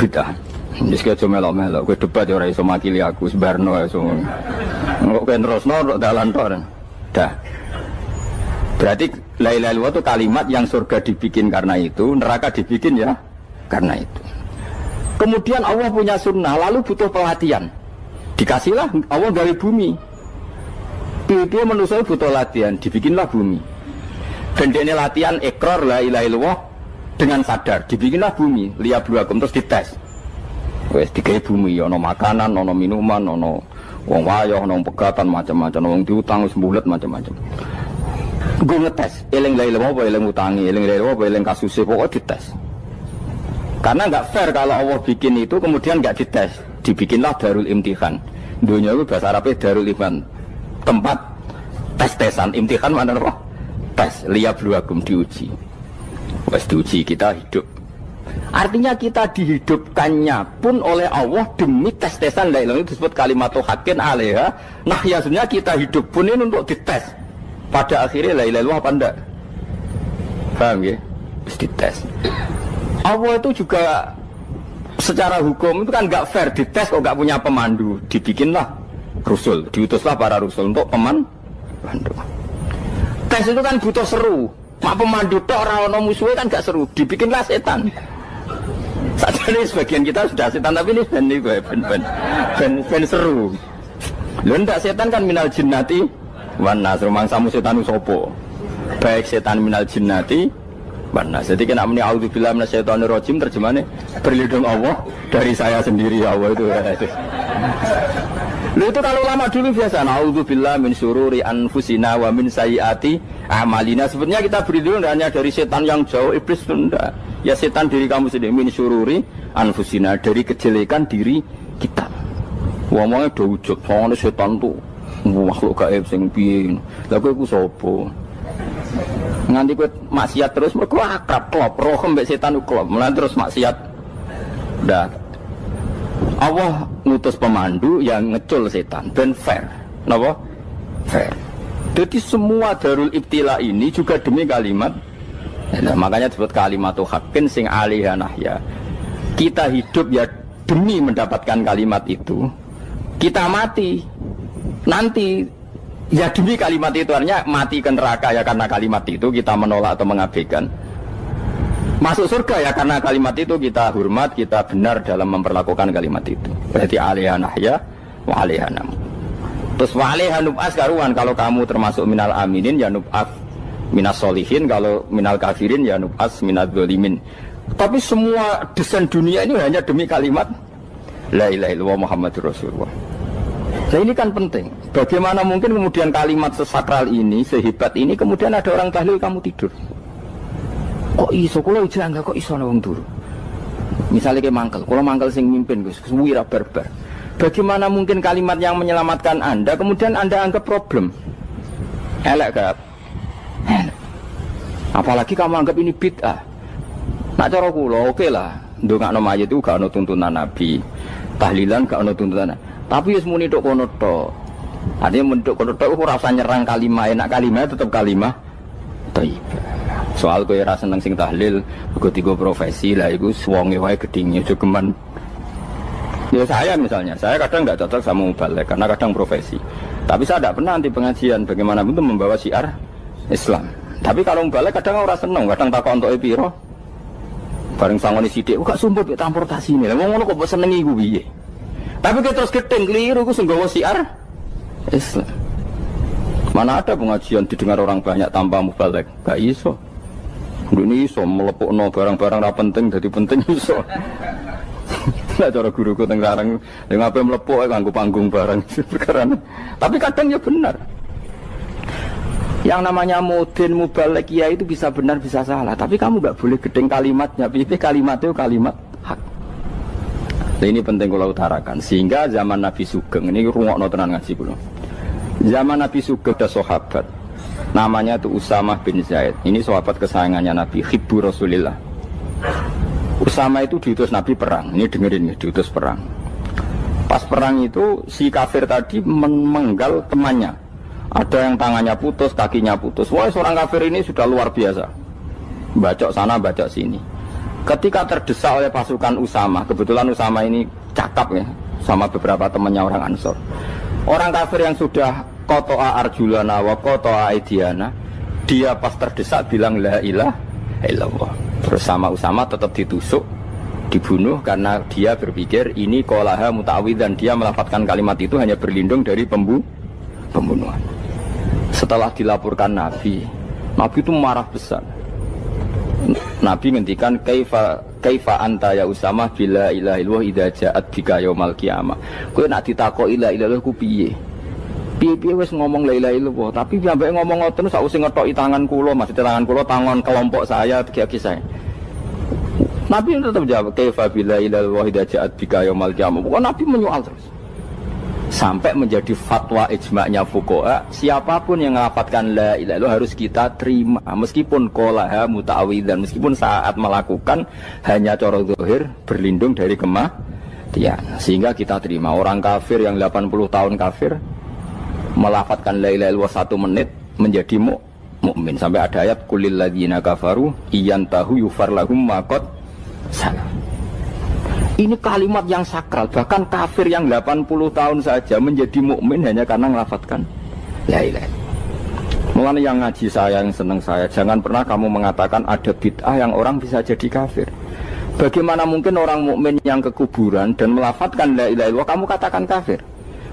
Bid'ah. Wis aja melok-melok, kowe debat ya ora iso makili aku sebarno iso. Kok kowe terusno dalan tok. Dah. Berarti la ilaha illallah itu kalimat yang surga dibikin karena itu, neraka dibikin ya karena itu. Kemudian Allah punya sunnah, lalu butuh pelatihan. Dikasihlah Allah dari bumi. Dia manusia butuh latihan, dibikinlah bumi. Dan ini latihan ikrar la ilaha illallah dengan sadar, dibikinlah bumi, liyabluwakum terus dites. Wes digawe bumi, ono makanan, ono minuman, ono wong wayah, ono pegatan macam-macam, wong diutang wis mbulet macam-macam. Gue ngetes, eling la ilaha illallah apa eling utangi, eling la ilaha illallah apa eling kasuse, pokoknya dites. Karena nggak fair kalau Allah bikin itu kemudian nggak dites, dibikinlah darul imtihan. Dunia itu bahasa Arabnya darul imtihan, tempat tes-tesan. Imtihan mana apa? Tes, liyabluwakum, diuji. Wes diuji kita hidup. Artinya kita dihidupkannya pun oleh Allah demi tes-tesan la ilaha, itu disebut kalimatu haqqin alaiha. Nah ya sebenarnya kita hidup pun ini untuk dites. Pada akhirnya la ilaha illallah apa enggak? Paham ya? Terus dites. Allah itu juga secara hukum itu kan nggak fair, dites kok nggak punya pemandu, dibikinlah Rasul, diutuslah para Rasul untuk pemandu. Tes itu kan butuh seru, mak pemandu tok ora ono musuhe kan gak seru, dibikinlah setan. Saat ini sebagian kita sudah setan tapi ini ben seru. Lho ndak setan kan minal jinnati wan nas, rumangsamu setan sopo. Baik setan minal jinnati wan nas. Jadi kena muni auzubillahi minasyaitonir rajim, terjemahnya berlindung Allah dari saya sendiri ya Allah itu. Lho itu kalau lama dulu biasa auzubillahi min syururi anfusina wa min sayyiati amalina. Sebenarnya kita berlindung hanya dari setan yang jauh, iblis itu enggak. Ya setan diri kamu sendiri, min syururi anfusina, dari kejelekan diri kita. Ngomongnya udah wujud, soalnya setan tuh makhluk gaib sing piye. Lah kowe iku sapa? Nganti kowe maksiat terus mergo akrab klop, roh mbek setan ku klop. Mulane terus maksiat. Dah. Allah ngutus pemandu yang ngecul setan ben fair. Napa? Fair. Jadi semua darul ibtila ini juga demi kalimat. Nah, makanya disebut kalimatu haqqin sing alaiha nahya. Kita hidup ya demi mendapatkan kalimat itu. Kita mati nanti ya demi kalimat itu, artinya mati ke neraka ya karena kalimat itu kita menolak atau mengabaikan. Masuk surga ya karena kalimat itu kita hormat, kita benar dalam memperlakukan kalimat itu. Berarti alaiha nahya wa alaiha nam. Terus wa alaiha nub'as karuan, kalau kamu termasuk minal aminin ya nub'as minas solihin, kalau minal kafirin ya nub'as minal zolimin. Tapi semua desain dunia ini hanya demi kalimat la ilaha illallah Muhammadur Rasulullah. Nah ini kan penting. Bagaimana mungkin kemudian kalimat sesakral ini, sehebat ini, kemudian ada orang tahlil kamu tidur. Kok iso, kalau jangan kok iso nawang turu. Misalnya kayak mangkel, kalau mangkel sing mimpin Gus, wira barbar. Bagaimana mungkin kalimat yang menyelamatkan Anda kemudian Anda anggap problem? Elek gak? Apalagi kamu anggap ini bid'ah. Nak cara kula oke lah, ndongakno mayit itu gak ono tuntunan Nabi. Tahlilan gak ono tuntunan. Tapi wis muni tok kono tok. Artinya menduk kono tok ora usah nyerang kalimah, enak kalimah tetap kalimah thayyibah. Soal kowe ora seneng sing tahlil, mergo tiga profesi lah iku wonge wae gedhinge aja geman. Ya saya misalnya, saya kadang enggak cocok sama mubalek karena kadang profesi. Tapi saya tidak pernah anti pengajian bagaimanapun itu membawa syiar Islam. Tapi kalau mubalek kadang ora seneng, kadang takon entuk piro. Bareng sangone sithik, kok sumpah transportasi ini. Lah wong ngono kok mbok senengi iku piye? Tapi kita terus gedeng keliru, aku sungguh syiar Islam. Mana ada pengajian didengar orang banyak tanpa mubalek? Gak iso. Ini iso melepukno barang-barang ra penting jadi penting iso. Lah cara guruku teng sareng ning ape melepuk kanggo panggung barang perkara. Tapi kadang ya benar. Yang namanya mudin mubalek ya itu bisa benar bisa salah, tapi kamu gak boleh gedeng kalimatnya. Piye kalimat itu kalimat hak. Nah, ini penting kula utarakan sehingga zaman Nabi Sugeng ini rungokno tenan ngaji kula. Zaman Nabi Sugeng ada sahabat namanya itu Usamah bin Zaid. Ini sahabat kesayangannya Nabi, hibbu Rasulillah. Usamah itu diutus Nabi perang. Ini dengerin nih, diutus perang. Pas perang itu si kafir tadi memenggal temannya. Ada yang tangannya putus, kakinya putus. Wah, seorang kafir ini sudah luar biasa. Bacok sana, bacok sini. Ketika terdesak oleh pasukan Usamah, kebetulan Usamah ini cakap ya, sama beberapa temannya orang Ansor. Orang kafir yang sudah kotoa arjulana wa kotoa aidiana, dia pas terdesak bilang la ilaha illallah. Terus sama Usamah tetap ditusuk, dibunuh karena dia berpikir ini qolaha muta'awwidzan, dia melafadzkan kalimat itu hanya berlindung dari pembunuhan. Setelah dilaporkan Nabi itu marah besar. Nabi ngendikan kaifa anta ya Usamah bila ilaha illallah idza ja'at bika yaumal qiyamah. Kowe nak ditakoki la ilaha illallah ku piye? Piye wis ngomong la ilaha illallah, tapi sampai ngomong ngoten sakwise ngethoki tangan kula, maksud tangan kula tangan kelompok saya, tiga-tiga saya. Nabi tetap jawab kaifa bila ilaha illallah idza ja'at bika yaumal qiyamah. Pokoknya Nabi menyoal terus. Sampai menjadi fatwa ijma'nya fuqaha, siapapun yang melafadzkan la ilaha illallah harus kita terima meskipun qolaha muta'awwidzan, meskipun saat melakukan hanya cara zahir berlindung dari kematian, sehingga kita terima. Orang kafir yang 80 tahun kafir melafadzkan la ilaha illallah 1 menit menjadi mukmin. Sampai ada ayat qulil ladzina kafaru iyantahu yufar lahum ma qad salam. Ini kalimat yang sakral, bahkan kafir yang 80 tahun saja menjadi mukmin hanya karena melafadzkan la ilaha. Mulane yang ngaji saya, yang senang saya, jangan pernah kamu mengatakan ada bid'ah yang orang bisa jadi kafir. Bagaimana mungkin orang mukmin yang ke kuburan dan melafadzkan la ilaha illallah kamu katakan kafir?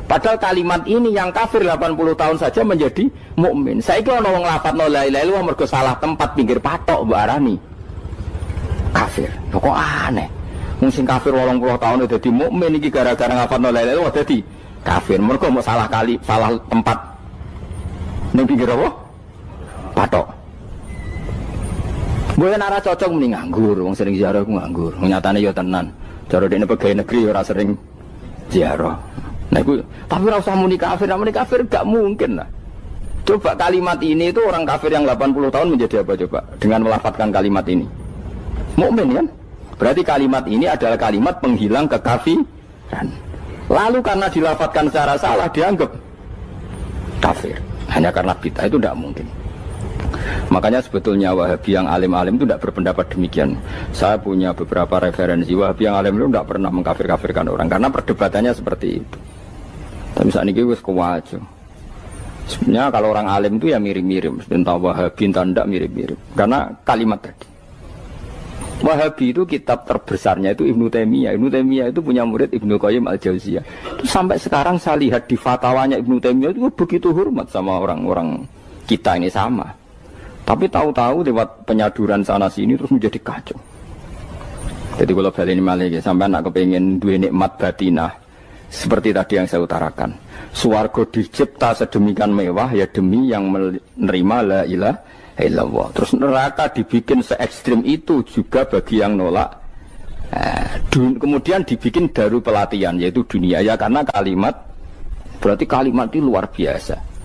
Padahal kalimat ini yang kafir 80 tahun saja menjadi mukmin. Saiki ana wong nglafadzno la ilaha illallah mergo salah tempat pinggir patok mbok arani kafir. Kok aneh. Sing kafir 80 tahun dadi mukmin iki gara-gara ngafalno la ilaha illallah dadi kafir. Mergo mau salah kali, salah tempat ning pinggir apa? Patok. Mboten ora cocok muni nganggur, wong sering ziarah ku nganggur. Nyatane ya tenan. Cara dene pegawai negeri ora sering ziarah. Nah iku tapi ora usah muni kafir gak mungkin lah. Coba kalimat ini itu orang kafir yang 80 tahun menjadi apa coba dengan melafadzkan kalimat ini? Mukmin kan? Berarti kalimat ini adalah kalimat penghilang kekafiran. Lalu karena dilafadzkan secara salah dianggap kafir. Hanya karena bid'ah itu tidak mungkin. Makanya sebetulnya Wahabi yang alim-alim itu tidak berpendapat demikian. Saya punya beberapa referensi Wahabi yang alim itu tidak pernah mengkafir-kafirkan orang karena perdebatannya seperti itu. Tapi saat ini wis kuwajo. Sebenarnya kalau orang alim itu ya mirip-mirip. Entah Wahabi entah tidak mirip-mirip. Karena kalimat tadi. Wahabi itu kitab terbesarnya itu Ibnu Taimiyah. Ibnu Taimiyah itu punya murid Ibnu Qayyim Al-Jauziyah. Itu sampai sekarang saya lihat di fatwanya Ibnu Taimiyah itu begitu hormat sama orang-orang kita ini sama. Tapi tahu-tahu lewat penyaduran sana sini terus menjadi kacau. Jadi kalau balik ini malah sampai anak kepengen dua nikmat batinah seperti tadi yang saya utarakan. Swarga dicipta sedemikian mewah ya demi yang menerima la ilaha illallah. Terus neraka dibikin se ekstrim itu juga bagi yang nolak. Kemudian dibikin daru pelatihan yaitu dunia ya karena kalimat berarti kalimat itu luar biasa.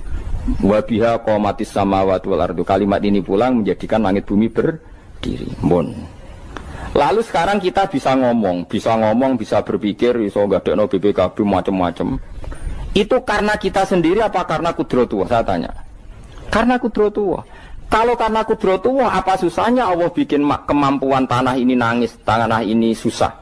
Wa biha qamatis samawati wal ardu. Kalimat ini pulang menjadikan langit bumi berdiri. Lalu sekarang kita bisa ngomong, bisa berpikir, bisa ngadekno BPKB macam-macam. Itu karena kita sendiri apa karena kudratullah? Saya tanya. Karena kudratullah. Kalau karena kudratullah, apa susahnya Allah bikin kemampuan tanah ini nangis, tanah ini susah.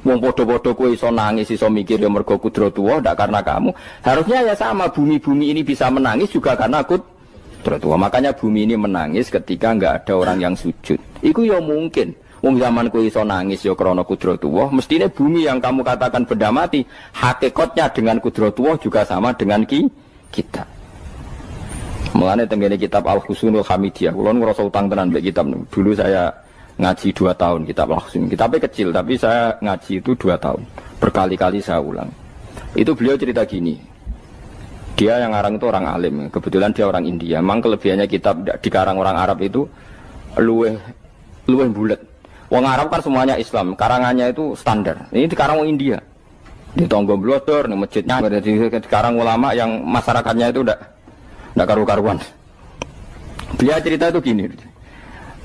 Wong podo-podo kowe iso nangis, iso mikir ya mergo kudratullah, ndak karena kamu. Harusnya ya sama, bumi-bumi ini bisa menangis juga karena kudratullah. Makanya bumi ini menangis ketika enggak ada orang yang sujud. Iku ya mungkin. Wong zaman kowe iso nangis ya krana kudratullah, mestine bumi yang kamu katakan benda mati, hakikatnya dengan kudratullah juga sama dengan kitab. Mulane tenggene kitab Al-Husnul Hamidiyah, kula ngrasa utang tenan mbek kitab niku. Dulu saya ngaji 2 tahun kitab Al-Husnul. Kitabnya kecil tapi saya ngaji itu 2 tahun. Berkali-kali saya ulang. Itu beliau cerita gini. Dia yang ngarang itu orang alim, kebetulan dia orang India. Memang kelebihannya kitab dikarang orang Arab itu luweh bulet. Wong Arab kan semuanya Islam, karangannya itu standar. Ini dikarang orang India. Di Tonggo Blodor, di masjidnya, dikarang ulama yang masyarakatnya itu udah karu-karuan. Dia cerita itu gini,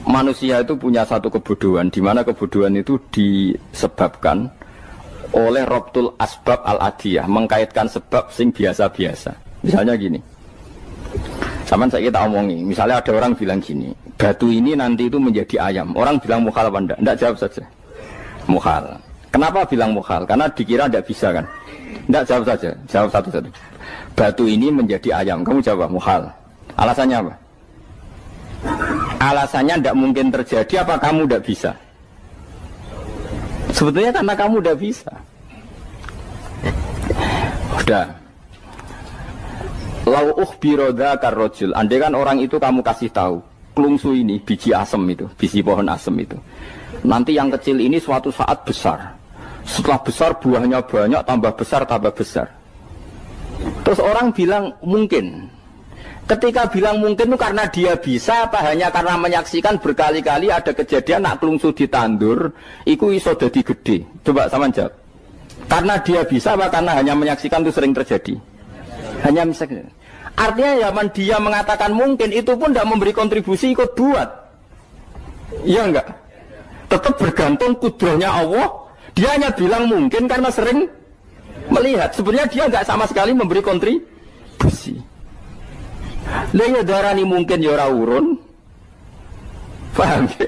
manusia itu punya satu kebodohan, di mana kebodohan itu disebabkan oleh Robtul Asbab Al-Adiyah, mengkaitkan sebab sing biasa-biasa. Misalnya gini, sama saya kita omongi, misalnya ada orang bilang gini, batu ini nanti itu menjadi ayam. Orang bilang mukhal apa enggak? Enggak, jawab saja. Mukhal. Kenapa bilang mukhal? Karena dikira enggak bisa kan? Enggak, jawab saja. Jawab satu-satu. Batu ini menjadi ayam. Kamu jawab mukhal. Alasannya apa? Alasannya enggak mungkin terjadi, apa kamu enggak bisa? Sebetulnya karena kamu udah bisa. Udah. Lau ukhbiro dzakar rajul. Andai kan orang itu kamu kasih tahu, klungsu ini biji asem itu, biji pohon asem itu. Nanti yang kecil ini suatu saat besar. Setelah besar buahnya banyak, tambah besar, tambah besar. Terus orang bilang mungkin. Ketika bilang mungkin itu karena dia bisa, apa hanya karena menyaksikan berkali-kali ada kejadian nak klungsu ditandur, iku iso dadi gede. Coba sama jawab. Karena dia bisa, apa karena hanya menyaksikan itu sering terjadi? Hanya misalnya. Artinya zaman dia mengatakan mungkin, itu pun tidak memberi kontribusi ikut buat. Iya enggak? Tetap bergantung kudrahnya Allah. Dia hanya bilang mungkin karena sering melihat. Sebenarnya dia enggak sama sekali memberi kontribusi. Lah ya darani mungkin ya ora urun. Paham ya?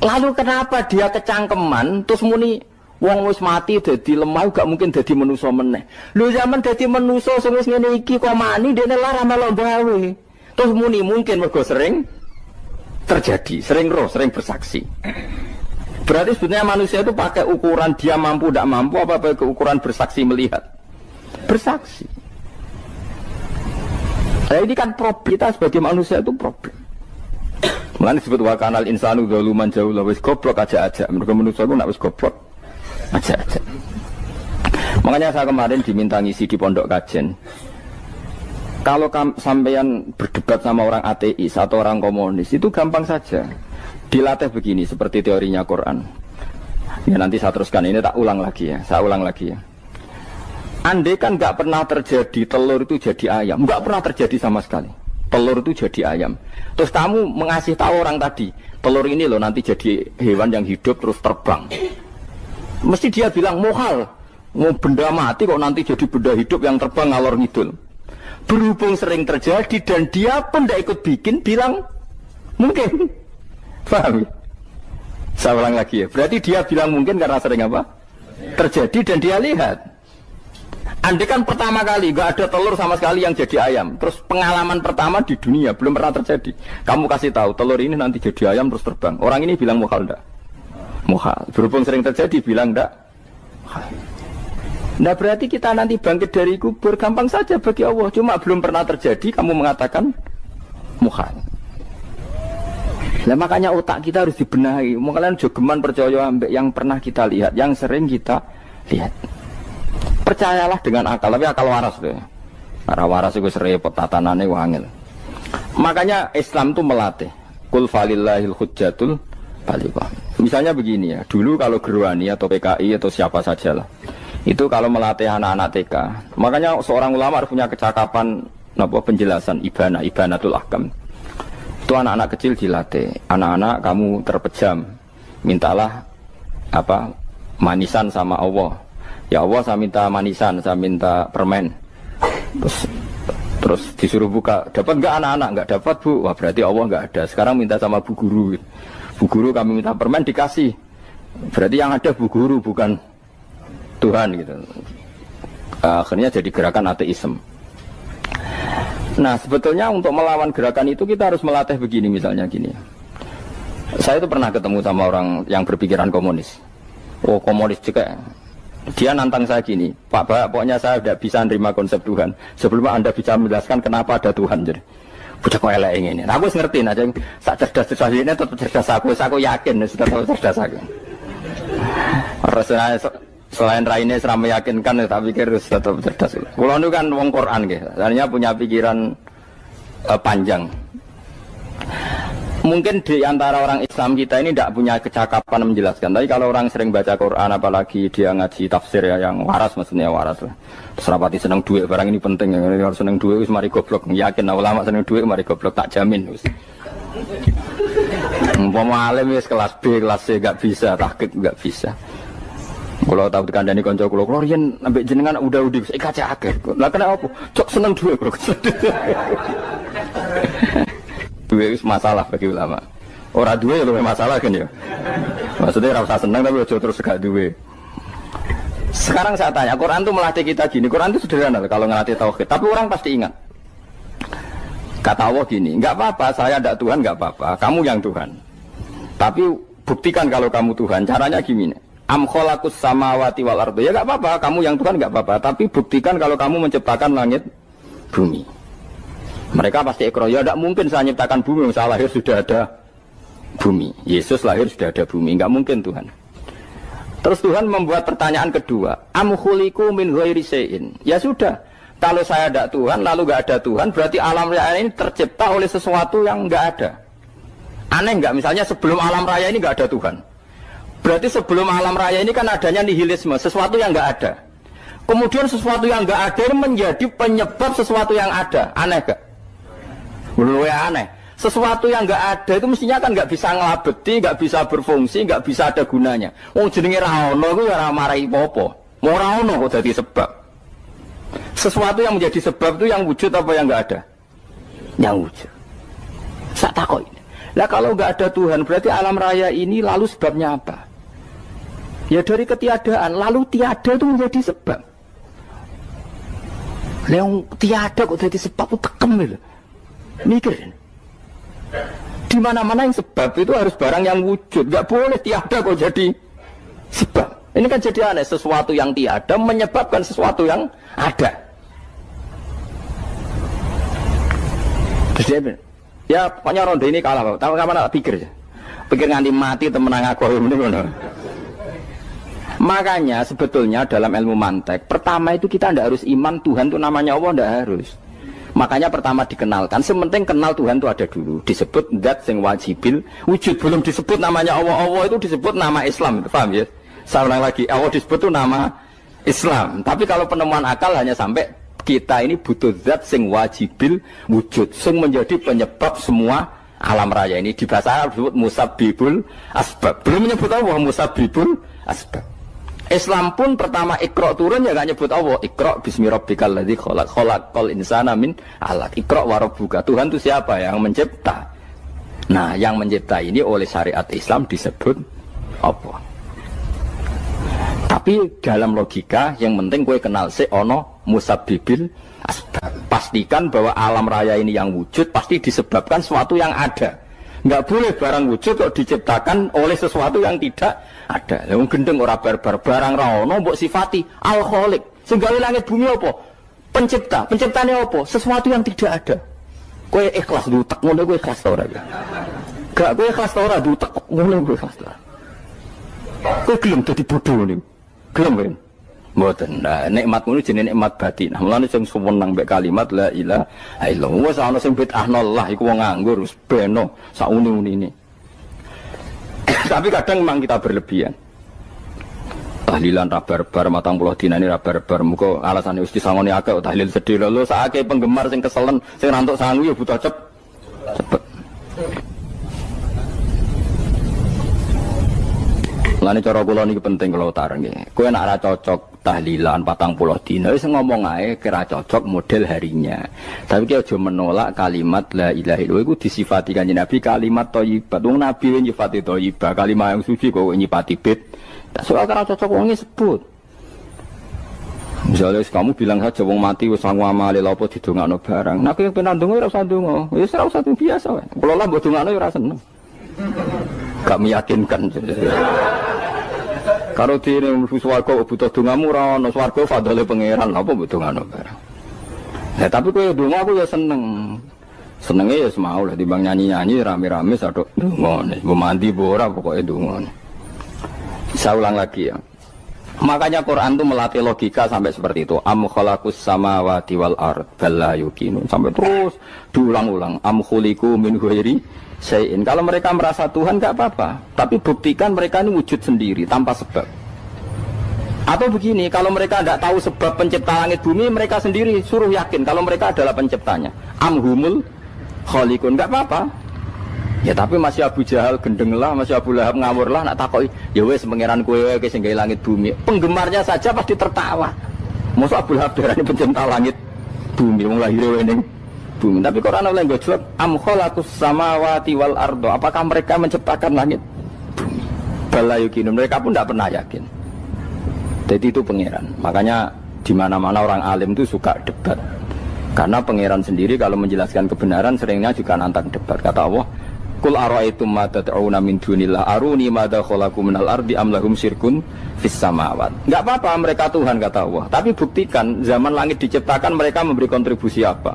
Lalu kenapa dia kecangkeman terus muni wong wis mati dadi lemah gak mungkin dadi manusa meneh. Lho zaman dadi manusa sing wis ngene iki kok mani dene lara melok gawe. Terus muni mungkin mergo sering terjadi, sering roh, sering bersaksi. Berarti sebenarnya manusia itu pakai ukuran dia mampu tidak mampu apa pakai ukuran bersaksi melihat. Bersaksi. Nah ini kan problem kita sebagai manusia itu problem. Mengenai disebut wakanal insanu zaluman jauh lah wis goblok aja. Mereka manusia itu nak wis goblok aja. Makanya saya kemarin diminta ngisi di pondok kajen. Kalau sampeyan berdebat sama orang ateis atau orang komunis itu gampang saja. Dilatih begini seperti teorinya Quran. Ya nanti saya teruskan ini tak ulang lagi ya. Saya ulang lagi ya. Andai kan nggak pernah terjadi telur itu jadi ayam, nggak pernah terjadi sama sekali. Telur itu jadi ayam. Terus kamu mengasih tahu orang tadi, telur ini loh nanti jadi hewan yang hidup terus terbang. Mesti dia bilang mohal, mau benda mati kok nanti jadi benda hidup yang terbang ngalor ngidul. Berhubung sering terjadi dan dia pun tidak ikut bikin, bilang mungkin. Paham? Saya ulang lagi ya. Berarti dia bilang mungkin karena sering apa? Terjadi dan dia lihat. Andai kan pertama kali gak ada telur sama sekali yang jadi ayam, terus pengalaman pertama di dunia belum pernah terjadi. Kamu kasih tahu telur ini nanti jadi ayam terus terbang. Orang ini bilang mukhal enggak? Mukhal. Berhubung sering terjadi bilang enggak? Nah berarti kita nanti bangkit dari kubur gampang saja bagi Allah. Cuma belum pernah terjadi kamu mengatakan mukhal. Nah makanya otak kita harus dibenahi. Kalian jogeman percaya ambek yang pernah kita lihat, yang sering kita lihat. Percayalah dengan akal, tapi akal waras tuh. Para waras itu serempet tatanannya wangil. Makanya Islam itu melatih. Qul falillahil hujjatul balighah. Misalnya begini ya, dulu kalau Gerwani atau PKI atau siapa saja lah, itu kalau melatih anak-anak TK, makanya seorang ulama harus punya kecakapan penjelasan ibanatul ahkam. Itu anak-anak kecil dilatih. Anak-anak kamu terpejam, mintalah manisan sama Allah. Ya Allah saya minta manisan, saya minta permen. Terus disuruh buka, dapat enggak anak-anak? Enggak dapat bu, wah berarti Allah enggak ada. Sekarang minta sama bu guru. Bu guru kami minta permen dikasih. Berarti yang ada bu guru bukan Tuhan gitu. Akhirnya jadi gerakan ateisme. Nah sebetulnya untuk melawan gerakan itu kita harus melatih begini misalnya gini. Saya itu pernah ketemu sama orang yang berpikiran komunis. Oh komunis juga. Dia nantang saya gini, Pak, pokoknya saya tidak bisa nerima konsep Tuhan sebelum Anda bisa menjelaskan kenapa ada Tuhan. Jadi, bocah kok elek ini. Nah, aku ngerti aja, sak cerdas ini tetap cerdas aku yakin tetap cerdas aku. Rasanya selain raine seram meyakinkan, tapi pikir tetap cerdas. Kulo itu kan wong Quran nggih, artinya punya pikiran panjang. Mungkin di antara orang Islam kita ini tidak punya kecakapan menjelaskan. Tapi kalau orang sering baca Quran, apalagi dia ngaji tafsir ya, yang waras maksudnya waras lah. Terus rapati seneng duit, barang ini penting. Harus seneng duit, wis mari goblok. Yakin ulama seneng duit, mari goblok, tak jamin. Umpama alim wis kelas B, kelas C gak bisa, tahqiq gak bisa. Kalau tahu dikandani konco kulo riyen ambek jenengan udah saya kaca akhir. Lah kena apa? Cok seneng duit kulo. Duit itu masalah bagi ulama. Orang duit lebih masalah kan ya. Maksudnya rasa senang tapi terus gak duit. Sekarang saya tanya, Quran itu melatih kita gini. Quran itu sederhana kalau ngelatih tauhid. Tapi orang pasti ingat. Kata Allah gini, nggak apa-apa, saya ada Tuhan nggak apa-apa. Kamu yang Tuhan. Tapi buktikan kalau kamu Tuhan. Caranya gini. Am khalaqus samawati wal ardi. Ya nggak apa-apa, kamu yang Tuhan nggak apa-apa. Tapi buktikan kalau kamu menciptakan langit, bumi. Mereka pasti ikrar, ya tidak mungkin saya menciptakan bumi, saya lahir sudah ada bumi. Yesus lahir sudah ada bumi, nggak mungkin Tuhan. Terus Tuhan membuat pertanyaan kedua, am khuliqu min ghairi syai'in. Ya sudah, kalau saya ada Tuhan, lalu nggak ada Tuhan, berarti alam raya ini tercipta oleh sesuatu yang nggak ada. Aneh nggak? Misalnya sebelum alam raya ini nggak ada Tuhan. Berarti sebelum alam raya ini kan adanya nihilisme, sesuatu yang nggak ada. Kemudian sesuatu yang nggak ada menjadi penyebab sesuatu yang ada. Aneh gak? Luwe aneh. Sesuatu yang nggak ada itu mestinya kan nggak bisa ngelabeti, nggak bisa berfungsi, nggak bisa ada gunanya. Wong jenenge ra ono kuwi ora marai apa-apa. Ora ono kok dadi sebab. Sesuatu yang menjadi sebab itu yang wujud apa yang nggak ada? Yang wujud. Sak takoki. Lah kalau nggak ada Tuhan berarti alam raya ini lalu sebabnya apa? Ya dari ketiadaan, lalu tiada itu menjadi sebab. Yang tiada kok jadi sebab itu tekem gitu. Mikir. Di mana-mana yang sebab itu harus barang yang wujud. Gak boleh tiada kok jadi sebab. Ini kan jadi aneh. Sesuatu yang tiada menyebabkan sesuatu yang ada. Terus dia bilang, ya pokoknya ronde ini kalah. Tahu kapan tak pikir ya? Pikir nganti mati temenang aku. Makanya sebetulnya dalam ilmu mantek, pertama itu kita tidak harus iman Tuhan itu namanya Allah, tidak harus. Makanya pertama dikenalkan, sementing kenal Tuhan itu ada dulu. Disebut zat sing wajibil wujud, belum disebut namanya Allah. Allah itu disebut nama Islam, paham ya? Saya ulang lagi, Allah disebut itu nama Islam. Tapi kalau penemuan akal hanya sampai kita ini butuh zat sing wajibil wujud, sing menjadi penyebab semua alam raya ini. Di bahasa Arab disebut musabbibul asbab. Belum menyebut Allah musabbibul asbab. Islam pun pertama Iqra turun ya gak nyebut Allah. Iqra bismi rabbikal ladzi khalaq, khalaqal insana min 'alaq. Iqra wa rabbuka. Tuhan itu siapa? Yang mencipta. Nah, yang mencipta ini oleh syariat Islam disebut apa? Tapi dalam logika yang penting kowe kenal sik ono musabbibil asbab. Pastikan bahwa alam raya ini yang wujud pasti disebabkan sesuatu yang ada. Nggak boleh barang wujud kok diciptakan oleh sesuatu yang tidak ada. Yang gendeng ora barbar barang ra ono mbok sifati al-khaliq. Sing gawe langit bumi apa? Pencipta. Penciptane apa? Sesuatu yang tidak ada. Kowe ikhlas dutek ngono kowe ikhlas ora ya? Gak kowe ikhlas ora dutek ngono kowe ikhlas ora. Kowe gelem dadi bodho niku. Gelem kowe. Mboten. Nah, nikmat ngono jenenge nikmat batin. Nah, mulane sing suwenang mbek kalimat la ilaha illallah. Wis ana sing bid'ahnallah iku wong nganggur wis beno sauni-unine. Tapi kadang memang kita berlebihan. Tahlilan ra barbar 40 dina ini ra barbar. Muga alasane wis disangoni akeh tahlil sedih lho sakake penggemar sing keselen sing rantuk sangu ya butuh cepet. Lani cara kula niki penting kula utara nggih. Kowe nek ora cocok tahlilan 40 dina wis ngomong ae kira cocok model harinya. Tapi ki aja menolak kalimat la ilaha illallah iku disifati Kanjeng Nabi kalimat thayyibah. Wong Nabi nyifati thayyibah, kalimat yang suci kok nyifati bid. Tak soal kira cocok wong sebut. Misalnya kamu bilang saja wong mati wis sangu amale lha apa didongakno barang. Nek kowe pengen ndonga ora usah ndonga. Wis ora usah biasa wae. Kula lah mbok dongakno ora seneng. Gak meyakinkan. Karo dene mlebu swarga butuh dongamu ora ono swarga fadhole pangeran apa mbok dongano bareng. Nah, tapi kowe donga aku ya seneng. Senenge ya semau lah timbang nyanyi-nyanyi rame-rame sadok ndongane. Mbok mandi mbok ora pokoke ndongane. Saya ulang lagi ya. Makanya Quran itu melatih logika sampai seperti itu. Am khalaqus samawati wal ard bal la yuqinun. Sampai terus diulang-ulang. Am khuliqu min ghairi syai'in. Kalau mereka merasa Tuhan enggak apa-apa, tapi buktikan mereka ini wujud sendiri tanpa sebab. Atau begini, kalau mereka tidak tahu sebab pencipta langit bumi, mereka sendiri suruh yakin kalau mereka adalah penciptanya. Am humul khaliqun, enggak apa-apa. Ya tapi masih Abu Jahal gendeng lah, masih Abu Lahab ngawur lah, nak takoki, ya wes pangeran kowe wae sing gawe langit bumi. Penggemarnya saja pasti tertawa. Mosok Abu Lahab darani pencipta langit bumi, wong lahir ning bumi. Tapi Quran oleh nggo jawab, am khalaqus samawati wal ardo. Apakah mereka menciptakan langit bumi? Bala yuqinun, mereka pun tidak pernah yakin. Jadi itu pangeran. Makanya di mana-mana orang alim itu suka debat. Karena pangeran sendiri kalau menjelaskan kebenaran seringnya juga nantang debat. Kata Allah, Qul ara'aytum ma tad'una min dunillah aruni madza khalaqu minal ardi am lahum syirkun fis samawat. Enggak apa-apa mereka Tuhan kata Allah, tapi buktikan zaman langit diciptakan mereka memberi kontribusi apa?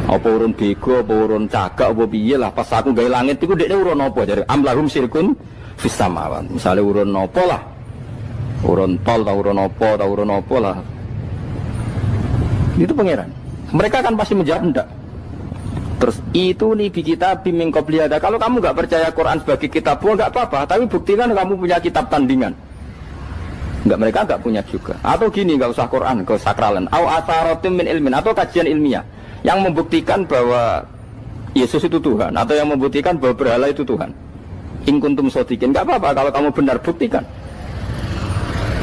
Apa urun bego, apa urun cagak, apa piye lah pas aku gawe langit iku dekne urun apa jare am lahum syirkun fis samawat. Misale urun apa lah? Urun tol ta urun apa lah. Itu pangeran. Mereka kan pasti menjawab enggak. Terus itu nih bi kitab biming qobliyada. Kalau kamu nggak percaya Quran sebagai kitab, nggak apa-apa. Tapi buktikan kamu punya kitab tandingan. Nggak, mereka nggak punya juga. Atau gini, nggak usah Quran, nggak usah sakralan. Au atharatim min ilmin, atau kajian ilmiah yang membuktikan bahwa Yesus itu Tuhan, atau yang membuktikan bahwa berhala itu Tuhan. In kuntum shodiqin, nggak apa-apa. Kalau kamu benar buktikan.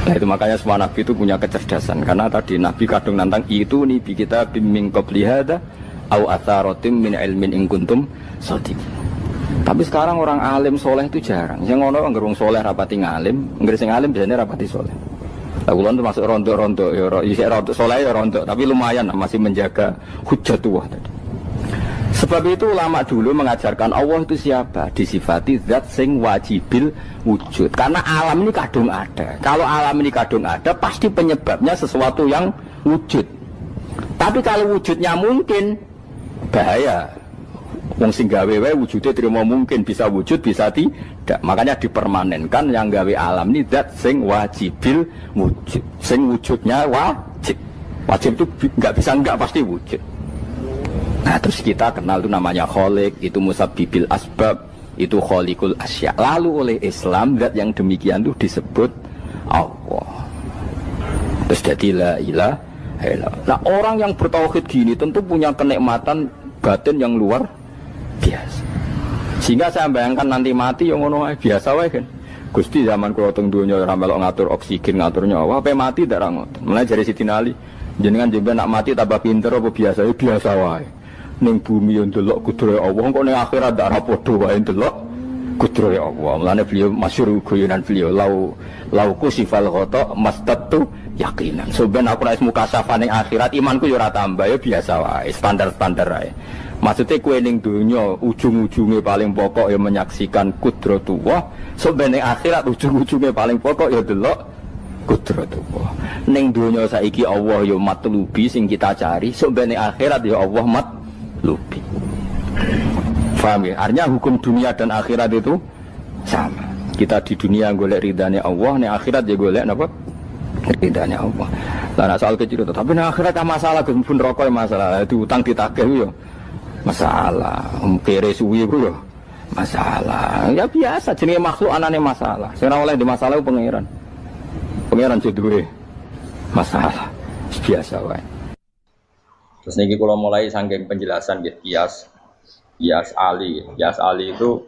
Nah itu makanya semua nabi itu punya kecerdasan. Karena tadi nabi kadung nantang itu nih bi kitab biming qobliyada. Au atharatim min ilmin in kuntum shodiqin. Tapi sekarang orang alim soleh itu jarang. Yang ngono ngerung soleh rapati ngalim, nggere sing alim biasanya rapati soleh. Lah kula termasuk rontok-rontok ya isih rontok soleh ya rontok, tapi lumayan masih menjaga hujjatullah tadi. Sebab itu ulama dulu mengajarkan Allah itu siapa? Disifati zat sing wajibil wujud. Karena alam ini kadung ada. Kalau alam ini kadung ada, pasti penyebabnya sesuatu yang wujud. Tapi kalau wujudnya mungkin, bahaya. Wong sing gawe wae wujude terima mungkin bisa wujud bisa tidak. Makanya dipermanenkan yang gawe alam ini zat sing wajibil wujud. Sing wujudnya wajib. Wajib itu enggak bisa enggak pasti wujud. Nah, terus kita kenal itu namanya khaliq, itu musabbibil asbab, itu khaliqul asya. Lalu oleh Islam zat yang demikian itu disebut Allah. Terus jadi la ilaha illallah. Nah, orang yang bertauhid gini tentu punya kenikmatan batin yang luar biasa. Sehingga saya bayangkan nanti mati yang ngono biasa wae kan. Gusti zaman kula teng donya ora melok ngatur oksigen, ngatur nyawa, apa mati ndak ra ngoten. Mulai dari Sidin Ali, jenengan jenengan nak mati tambah pinter apa biasa? Ya biasa wae. Ning bumi yo ndelok kudrohe Allah, kok ning akhirat ndak ra padha wae ndelok kudrohe Allah. Mulane beliau masyhur guyonan beliau lauku sifal ghata mastatu yakinan. Soben aku nek mukasafah ning akhirat imanku yo ora tambah ya biasa wae, standar-standar wae. Maksudnya kue ning dunya ujung-ujungnya paling pokok ya menyaksikan kudratullah. Sebenarnya akhirat ujung-ujungnya paling pokok ya delok kudratullah. Ning dunya saiki Allah ya matlubi sing kita cari. Sebenarnya akhirat ya Allah matlubi. Paham ya? Artinya hukum dunia dan akhirat itu sama. Kita di dunia golek ridhanya Allah, ning akhirat ya golek napa? Ridhanya Allah. Lah soal kecil itu, tapi ning akhirat kan masalah pun rokok masalah, itu utang ditagih yo. Masalah, kere suwi ku masalah. Ya biasa, jenenge makhluk anane masalah. Sing ora oleh di masalah pangeran. Pangeran duwe masalah. Biasa wae. Terus niki kula mulai saking penjelasan nggih kias ali. Kias ali itu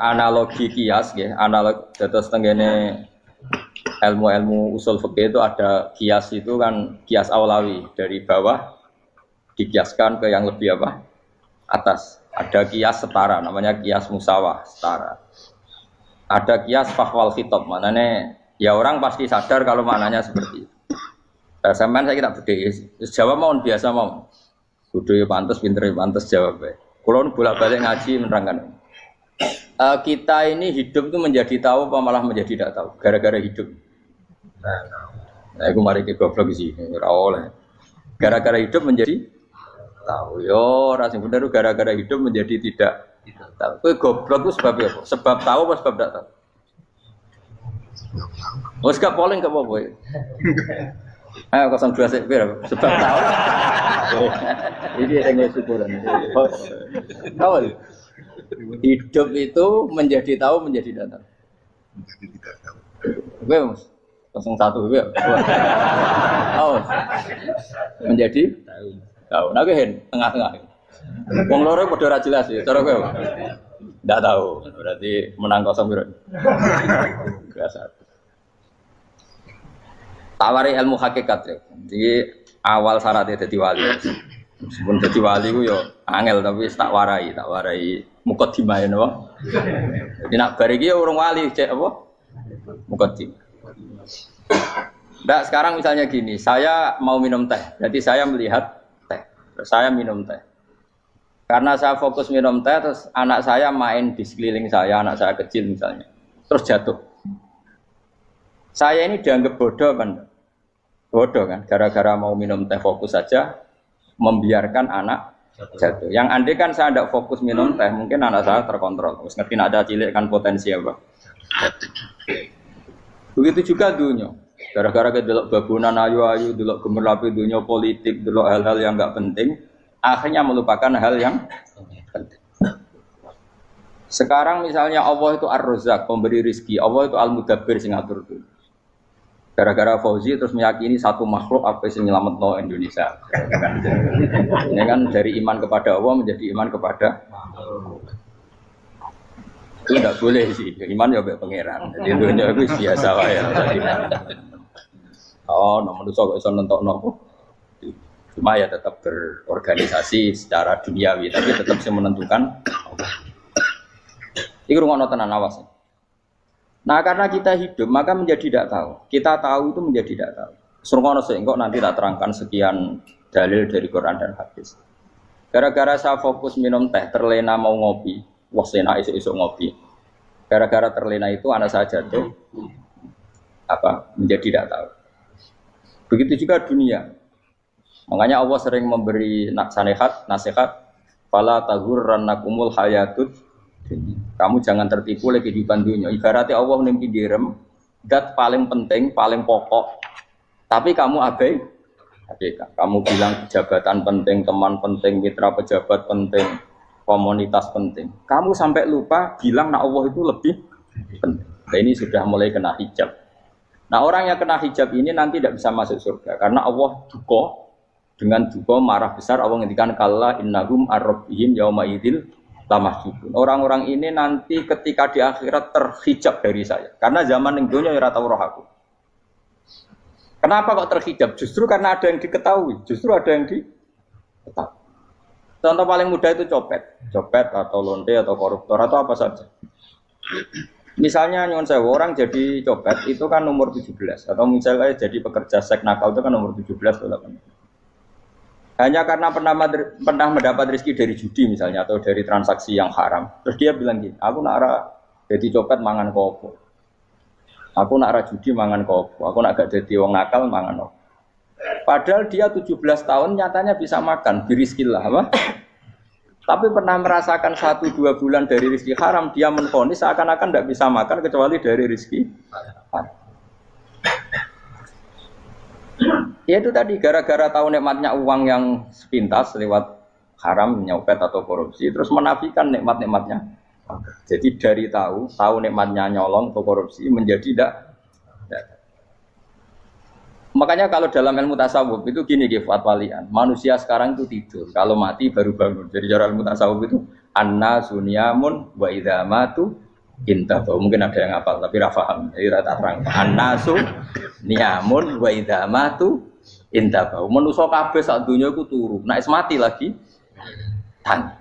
analogi kias nggih, analog dados tengene ilmu-ilmu usul fikih itu ada kias itu kan kias aulawi dari bawah dikiaskan ke yang lebih apa? Atas. Ada kias setara, namanya kias musawah, setara. Ada kias fahwal khitab, maknanya ya orang pasti sadar kalau maknanya seperti itu. Sampean saya kira beda, jawab mau biasa mau. Kudu ya pantes, pinter ya pantes jawab. Kalau bolak-balik ngaji menerangkan. Kita ini hidup itu menjadi tahu apa malah menjadi tidak tahu gara-gara hidup. Nah, aku mari ke goblok sih, ora oleh. Gara-gara hidup menjadi tahu. Yo, ora sing bener gara-gara hidup menjadi tidak tahu. Kowe goblok itu sebab apa? Sebab tahu apa sebab tidak tahu? Wes gak polling gak apa-apa. Ayo 02 sik pira? Sebab tahu. Ini yang syukuran. Tahu. Hidup itu menjadi tahu menjadi tidak tahu. Menjadi tidak tahu. Oke, Mas. 01 ya. Oh. Menjadi tahu. Nah, hen tengah-tengah. Wong loro padha ora jelas ya, cara kowe. Ndak tahu. Berarti menang 0 piro? 2-1. Tawari ilmu hakikat ya. Jadi awal syaratnya jadi wali. Meskipun jadi wali ku yo angel tapi tak warai mukadimah napa. Jadi nak bar iki urung wali cek apa? Mukadimah. Nah, sekarang misalnya gini, saya mau minum teh. Jadi saya melihat teh. Terus saya minum teh. Karena saya fokus minum teh terus anak saya main di sekeliling saya, anak saya kecil misalnya. Terus jatuh. Saya ini dianggap bodoh kan? Bodoh kan? Gara-gara mau minum teh fokus saja membiarkan anak jatuh. Yang andai kan saya tidak fokus minum teh, mungkin anak saya terkontrol. Terus ngerti ada cilik kan potensi apa? Begitu juga dunia. Gara-gara kita delok babunan ayu-ayu, delok gemerlapi dunia politik, delok hal-hal yang enggak penting, akhirnya melupakan hal yang penting. Sekarang misalnya Allah itu Ar-Razzaq, pemberi rizki, Allah itu Al-Mudabbir sing ngatur dunia. Gara-gara Fauzi terus meyakini satu makhluk apa yang nyelametno Indonesia. Ini kan dari iman kepada Allah menjadi iman kepada itu tidak boleh sih. Iman ya be pangeran. Jadi dunia itu biasa wae. Oh, nomor itu kok iso nentokno. Cuma ya tetap berorganisasi secara duniawi, tapi tetap sih menentukan. Iki rungokno tenan awas. Nah, karena kita hidup, maka menjadi tidak tahu. Kita tahu itu menjadi tidak tahu. Surungono sehingga nanti tak terangkan sekian dalil dari Quran dan hadis. Gara-gara saya fokus minum teh, terlena mau ngopi, wah sena isuk-isuk ngopi. Gara-gara terlena itu anak saya jatuh, menjadi tidak tahu. Begitu juga dunia. Makanya Allah sering memberi nasihat, fala taghurrannakumul hayatud. Kamu jangan tertipu oleh kehidupan dunia. Ibaratnya Allah nimpi direm, dat paling penting, paling pokok. Tapi kamu abaikan. Kamu bilang jabatan penting, teman penting, mitra pejabat penting, komunitas penting. Kamu sampai lupa bilang nah Allah itu lebih penting. Nah, ini sudah mulai kena hijab. Nah, orang yang kena hijab ini nanti tidak bisa masuk surga karena Allah dengan marah besar Allah ngendikan kalla innahum ar-rabbihim yauma idzil lamahjubun. Orang-orang ini nanti ketika di akhirat terhijab dari saya. Karena zaman yang dunia ora tau roh aku. Kenapa kok terhijab? Justru karena ada yang diketahui. Justru ada yang diketahui. Contoh paling mudah itu copet atau lonte atau koruptor atau apa saja. Misalnya nyuwun sewu orang jadi copet itu kan umur 17 atau misalnya jadi pekerja seks nakal itu kan umur 17 atau 18. Hanya karena pernah mendapat rezeki dari judi misalnya atau dari transaksi yang haram. Terus dia bilang gini, aku nak jadi copet mangan kopo. Aku nak judi mangan kopo. Aku nak gak jadi wong nakal mangan kopo. Padahal dia 17 tahun nyatanya bisa makan, birizkillah apa? Tapi pernah merasakan 1-2 bulan dari rezeki haram, dia menvonis seakan-akan tidak bisa makan kecuali dari rezeki haram. Ya itu tadi gara-gara tahu nikmatnya uang yang sepintas lewat haram, nyopet atau korupsi, terus menafikan nikmat-nikmatnya. Jadi dari tahu nikmatnya nyolong atau korupsi menjadi tidak. Makanya kalau dalam ilmu tasawuf itu gini fatwalian, manusia sekarang itu tidur, kalau mati baru bangun. Jadi cara ilmu tasawuf itu annasu niyamun wa idza matu intahu. Mungkin ada yang hafal tapi ra paham. Jadi rata terang. Annasu niyamun wa idza matu intahu. Manusa kabeh sak donya iku turu. Nek mati lagi tan.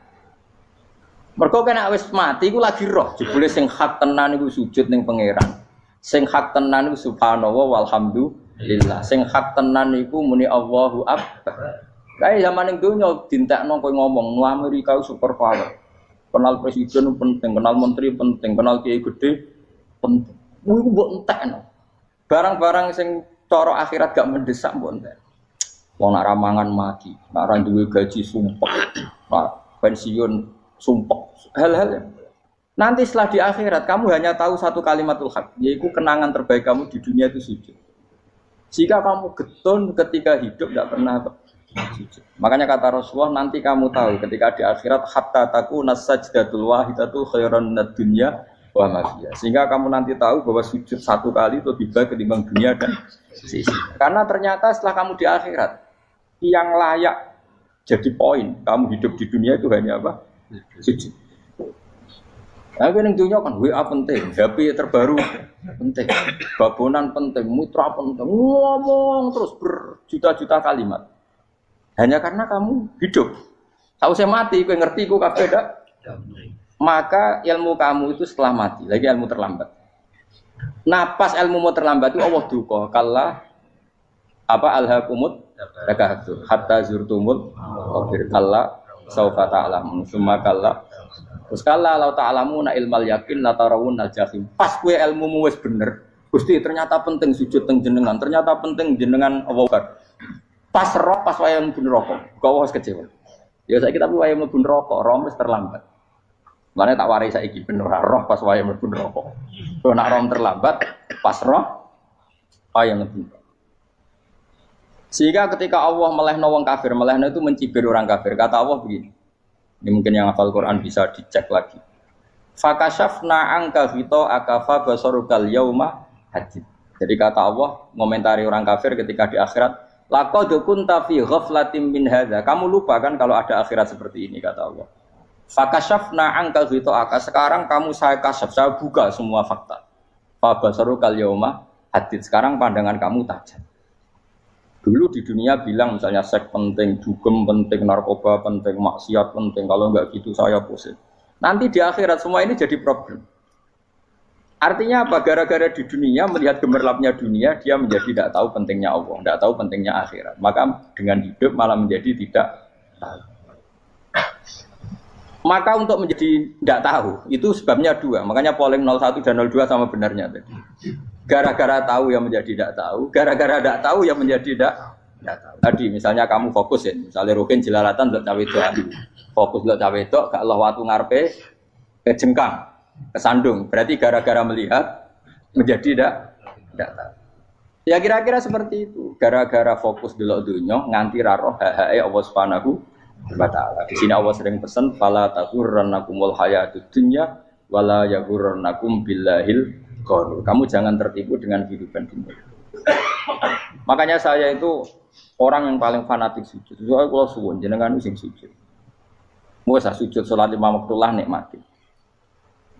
Mergo kena wis mati iku lagi roh. Jebule sing hak tenan iku sujud ning pangeran. Sing hak tenan iku subhanallah walhamdulillah. Sing hak tenan iku muni Allahu akbar. Kae zaman ning donya dintekno kowe ngomong, "Nu Amerika super power." Kenal presiden penting, kenal menteri penting, kenal kiai gede penting. Iku mbok entekno. Barang-barang sing cara akhirat gak mendesak mbok entek. Wong nak ramangan mati, nak ra duwe gaji sumpek, nak pensiun sumpek. Hal-hal nanti setelah di akhirat kamu hanya tahu satu kalimatul haq, yaitu kenangan terbaik kamu di dunia itu sujud. Jika kamu getun ketika hidup tidak pernah sujud. Makanya kata Rasulullah, nanti kamu tahu ketika di akhirat hatta takuna sajdatul wahidatu khairan minad dunya wa ma fiha. Sehingga kamu nanti tahu bahwa sujud satu kali itu lebih baik ketimbang dunia dan sisi. Karena ternyata setelah kamu di akhirat yang layak jadi poin kamu hidup di dunia itu hanya apa? Sujud. Nah, yang dunia kan WA penting, HP terbaru penting, babonan penting, mitra penting, ngomong terus berjuta-juta kalimat. Hanya karena kamu hidup. Tahu saya mati, gue ngerti, gue kabeh dak. Maka ilmu kamu itu setelah mati, lagi ilmu terlambat. Nah, pas ilmu mau terlambat itu Allah duka, kalla apa alhaqumut takahtur hatta zurtumul qabir kalla saufa ta'lamun summa kalla terus kalla law ta'lamuna ilmal yakin la tarawun al-jahim. Pas kowe ilmumu wis bener, Gusti ternyata penting sujud teng jenengan, ternyata penting jenengan Allah. Pas roh pas wayah mlebu neraka, kok wis kecewa. Ya saiki tapi wayah mlebu neraka, roh wis terlambat. Mane tak warai saiki ben ora roh pas wayah mlebu neraka. Kok nak roh terlambat, pas roh wayah mlebu. Sehingga ketika Allah melehno wong kafir, melehno itu mencibir orang kafir. Kata Allah begini. Ini mungkin yang hafal Quran bisa dicek lagi. Fakashafna anka ghita akafa basarukal yauma hadid. Jadi kata Allah ngomentari orang kafir ketika di akhirat, laqad kunta fi ghaflatin min hadza. Kamu lupa kan kalau ada akhirat seperti ini kata Allah. Fakashafna anka ghita aka. Sekarang kamu saya kasaf, saya buka semua fakta. Fa basarukal yauma hadid. Sekarang pandangan kamu tajam. Dulu di dunia bilang misalnya seks penting, dugem penting, narkoba penting, maksiat penting. Kalau enggak gitu saya pusing. Nanti di akhirat semua ini jadi problem. Artinya apa? Gara-gara di dunia melihat gemerlapnya dunia, dia menjadi tidak tahu pentingnya Allah, tidak tahu pentingnya akhirat. Maka dengan hidup malah menjadi tidak tahu. Maka untuk menjadi tidak tahu itu sebabnya dua. Makanya polling 01 dan 02 sama benarnya tadi. Gara-gara tahu yang menjadi tidak tahu, gara-gara tidak tahu yang menjadi tidak tahu. Tadi misalnya kamu fokus ya, misalnya Rukin jelalatan untuk cawe doa, fokus untuk cawe doa, gak Allah waktu ngarepe kejengkang, kesandung. Berarti gara-gara melihat menjadi tidak tahu. Ya kira-kira seperti itu. Gara-gara fokus delok dunya nganti ra roh hae Allah Subhanahu wa taala. Di sini Allah sering pesan fala taghurrannakumul hayatud dunya wala yaghurrannakum billahil ghurur. Kamu jangan tertipu dengan kehidupan dunia. Makanya saya itu orang yang paling fanatik sujud. Soalnya kalau suwun jenengan sing sujud. Mau sujud salat 5 waktu lah nikmati.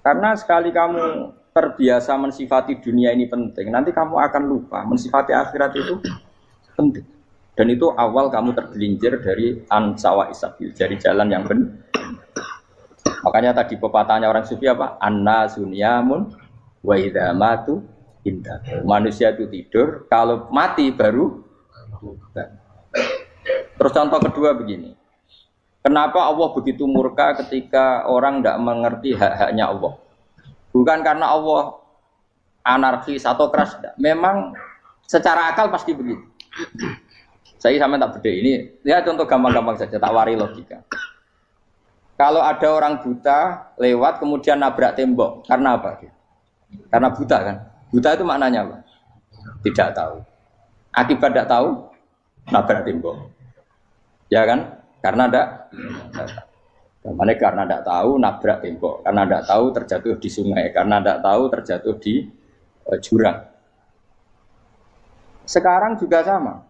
Karena sekali kamu terbiasa mensifati dunia ini penting, nanti kamu akan lupa mensifati akhirat itu penting. Dan itu awal kamu tergelincir dari ansawa isabil, dari jalan yang benar. Makanya tadi pepatahnya orang sufi apa? Annasu niyamun wa idza matu indah. Manusia itu tidur, kalau mati baru. Terus contoh kedua begini. Kenapa Allah begitu murka ketika orang tidak mengerti hak-haknya Allah? Bukan karena Allah anarkis atau keras, tidak. Memang secara akal pasti begitu. Saya sama tak beda ini. Ya contoh gampang-gampang saja, tak wari logika. Kalau ada orang buta lewat kemudian nabrak tembok, karena apa? Karena buta kan? Buta itu maknanya apa? Tidak tahu. Akibat tidak tahu, nabrak tembok. Ya kan? Karena tidak tahu. Karena tidak tahu, nabrak tembok. Karena tidak tahu, terjatuh di sungai. Karena tidak tahu, terjatuh di jurang. Sekarang juga sama.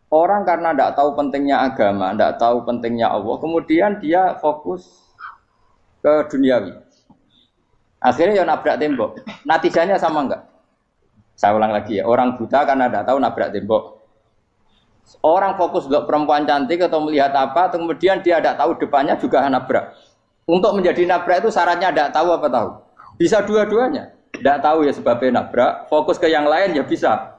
Orang karena tidak tahu pentingnya agama, tidak tahu pentingnya Allah, kemudian dia fokus ke duniawi. Akhirnya ya nabrak tembok. Natijanya sama enggak? Saya ulang lagi ya, orang buta karena tidak tahu nabrak tembok. Orang fokus untuk perempuan cantik atau melihat apa, kemudian dia tidak tahu depannya juga nabrak. Untuk menjadi nabrak itu syaratnya tidak tahu apa tahu? Bisa dua-duanya. Tidak tahu ya sebabnya nabrak, fokus ke yang lain ya bisa.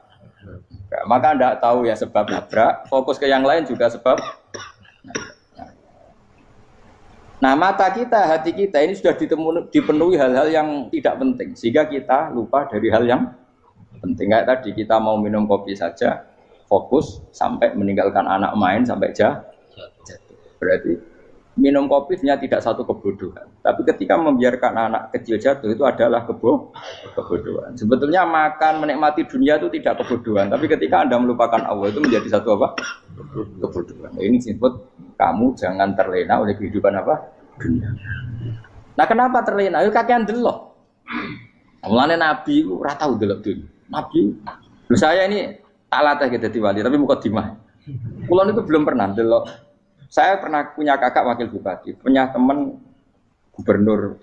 Nah, maka tidak tahu ya sebab nabrak, fokus ke yang lain juga sebab. Nah, mata kita, hati kita ini sudah dipenuhi hal-hal yang tidak penting, sehingga kita lupa dari hal yang penting. Kayak tadi kita mau minum kopi saja, fokus sampai meninggalkan anak main sampai jatuh. Berarti minum kopi sebenarnya tidak satu kebodohan, tapi ketika membiarkan anak kecil jatuh itu adalah kebodohan. Sebetulnya makan menikmati dunia itu tidak kebodohan, tapi ketika Anda melupakan Allah itu menjadi satu apa? Kebodohan. Nah, ini disebut kamu jangan terlena oleh kehidupan apa? Dunia. Nah, kenapa terlena? Yuk kakean delok. Mulane Nabi itu ora tau delok dunia. Nabi, saya ini tak latih gitu di wali, tapi mukadimah. Kulo itu belum pernah delok. Saya pernah punya kakak wakil bupati, punya teman gubernur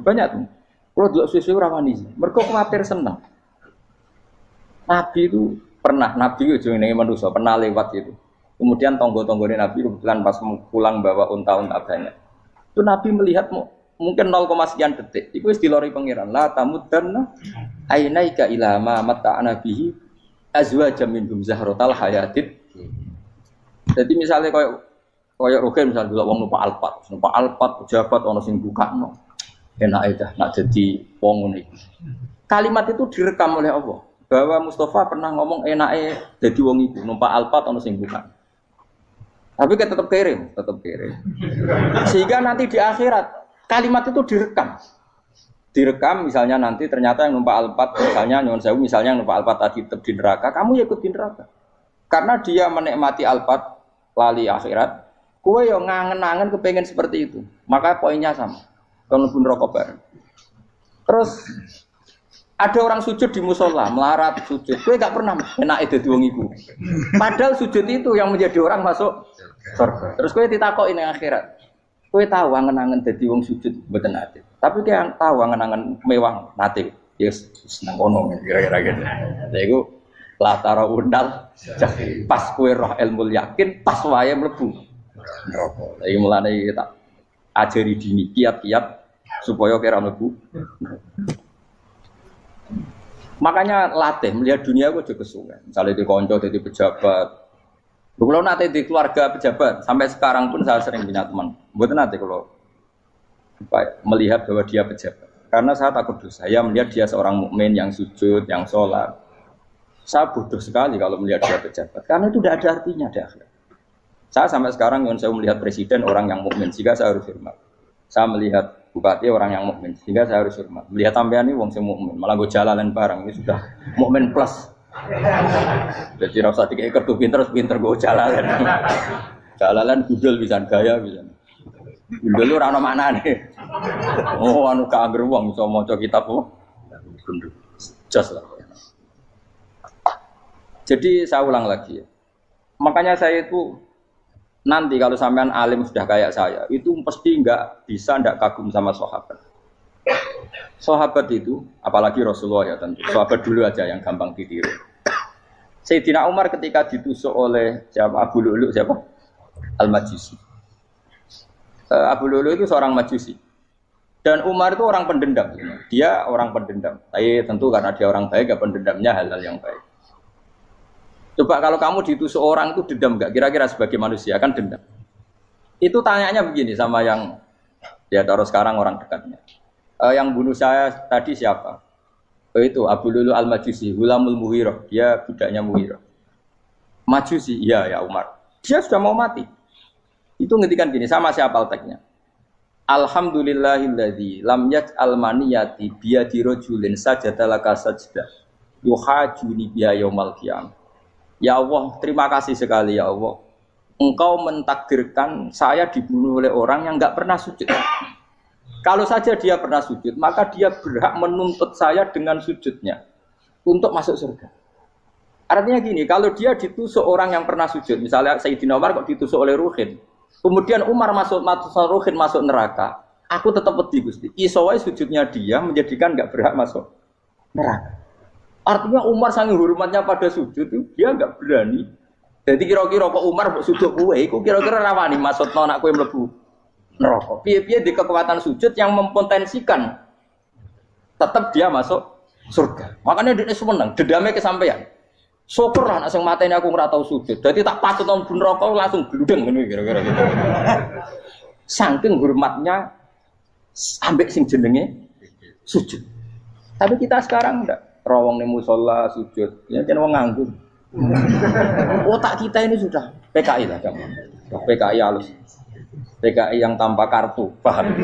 banyak tuh. Kalau dulu susu rawani, mereka khawatir senang. Nabi itu pernah, Nabi itu jenenge manusia pernah lewat itu. Kemudian tonggo-tonggone Nabi kebetulan pas pulang bawa unta-unta banyak. Itu Nabi melihat mungkin 0, sekian detik. Itu dilori pangeran. La tamuddanna ainaika ila ma mata'ana bihi azwajam minhum zahratal hayatid. Jadi misalnya kayak Rogen misalnya dulu wong numpak Alphard pejabat ono sing bukakno. Enak aja nak jadi wong ngene iki. Kalimat itu direkam oleh Allah bahwa Mustafa pernah ngomong enake dadi wong iku numpak Alphard ono sing buka. Tapi kan tetap kirim. Sehingga nanti di akhirat kalimat itu direkam misalnya nanti ternyata yang numpak Alphard misalnya nyuwun sewu misalnya yang numpak Alphard tadi tetap di neraka, kamu ya ikut di neraka. Karena dia menikmati Alphard lali akhirat. Kue yang ngangen-ngangen kepengen seperti itu, maka poinnya sama. Kalau pun rokok bareng. Terus ada orang sujud di musola, melarat sujud. Kue gak pernah enak itu wong iku. Padahal sujud itu yang menjadi orang masuk surga. Terus kue ditakoki ning akhirat. Kue tahu angen-angen dadi wong sujud mboten nate. Tapi kue tahu angen-angen mewah nate. Yes, seneng kono kira-kira gitu. Lha iku latara undal pas kue roh ilmu yakin pas wae mlebu neraka. Iki mulane tak ajari dini kiat-kiat supaya kira mlebu. Makanya latih melihat dunia kok juga kesuwen. Misalnya di konco jadi pejabat. Kalau nanti di keluarga pejabat sampai sekarang pun saya sering punya teman. Mboten nanti kalau melihat bahwa dia pejabat. Karena saya takut dosa. Saya melihat dia seorang mukmin yang sujud, yang sholat. Saya bodoh sekali kalau melihat dia pejabat. Karena itu tidak ada artinya di akhirat. Saya sampai sekarang yang saya melihat presiden orang yang mukmin, sehingga saya harus hormat. Saya melihat bupati orang yang mukmin, sehingga saya harus hormat. Melihat sampean ini wong sing mukmin, malah gue jalalan barang ini sudah mukmin plus. Jadi rasa dikei kertu pinter gue jalalan. Jalalan gudel bisa gaya bisa. Gudel lu ora ono maknane. Oh anu kaangger wong iso maca kitab kok. Jos lah. Jadi saya ulang lagi ya. Makanya saya itu nanti kalau sampean alim sudah kayak saya, itu pasti tidak kagum sama sahabat. Sahabat itu, apalagi Rasulullah ya tentu. Sahabat dulu aja yang gampang ditiru. Sayyidina Umar ketika ditusuk oleh siapa? Abu Lu'lu siapa? Al-Majusi. Abu Lu'lu itu seorang Majusi. Dan Umar itu orang pendendam. Dia orang pendendam. Tapi tentu karena dia orang baik, ya pendendamnya hal-hal yang baik. Coba kalau kamu ditusuk orang itu dendam enggak? Kira-kira sebagai manusia kan dendam. Itu tanyanya begini sama yang ya taruh sekarang orang dekatnya. Yang bunuh saya tadi siapa? Itu Abu Lulu Al-Majusi, Hulamul Muhirah. Dia budaknya Muhirah. Majusi, iya ya Umar. Dia sudah mau mati. Itu ngetikan gini, sama siapa alteknya? Alhamdulillahilladzi lam yaj'al maniyati biyadi rajulin sajadalaka sajdah yuhajuni biya yaumal qiyamah. Ya Allah, terima kasih sekali ya Allah. Engkau mentakdirkan saya dibunuh oleh orang yang enggak pernah sujud. Kalau saja dia pernah sujud, maka dia berhak menuntut saya dengan sujudnya untuk masuk surga. Artinya gini, kalau dia ditusuk orang yang pernah sujud, misalnya Sayyidina Umar kok ditusuk oleh Ruhin, kemudian Umar Ruhin masuk neraka, aku tetap pedih Gusti. Isowai sujudnya dia menjadikan enggak berhak masuk neraka. Artinya Umar sangat hormatnya pada sujud itu dia enggak berani. Jadi kira-kira kok Umar sujud kowe iku kira-kira rawani maksudno anak kowe mlebu neraka. Piye-piye di kekuatan sujud yang mempotensikan tetap dia masuk surga. Makanya dia seneng, dendamnya kesampaian. Syukurlah nek sing mateni aku ora tau sujud. Dadi tak patut nang neraka langsung gludeng ngene kira-kira gitu. Saking hormatnya ambek sing jenenge sujud. Tapi kita sekarang enggak. Rawong ning musala sujud, ya jan wong nganggur. Otak kita ini sudah PKI lah kamu. PKI halus. PKI yang tanpa kartu, paham?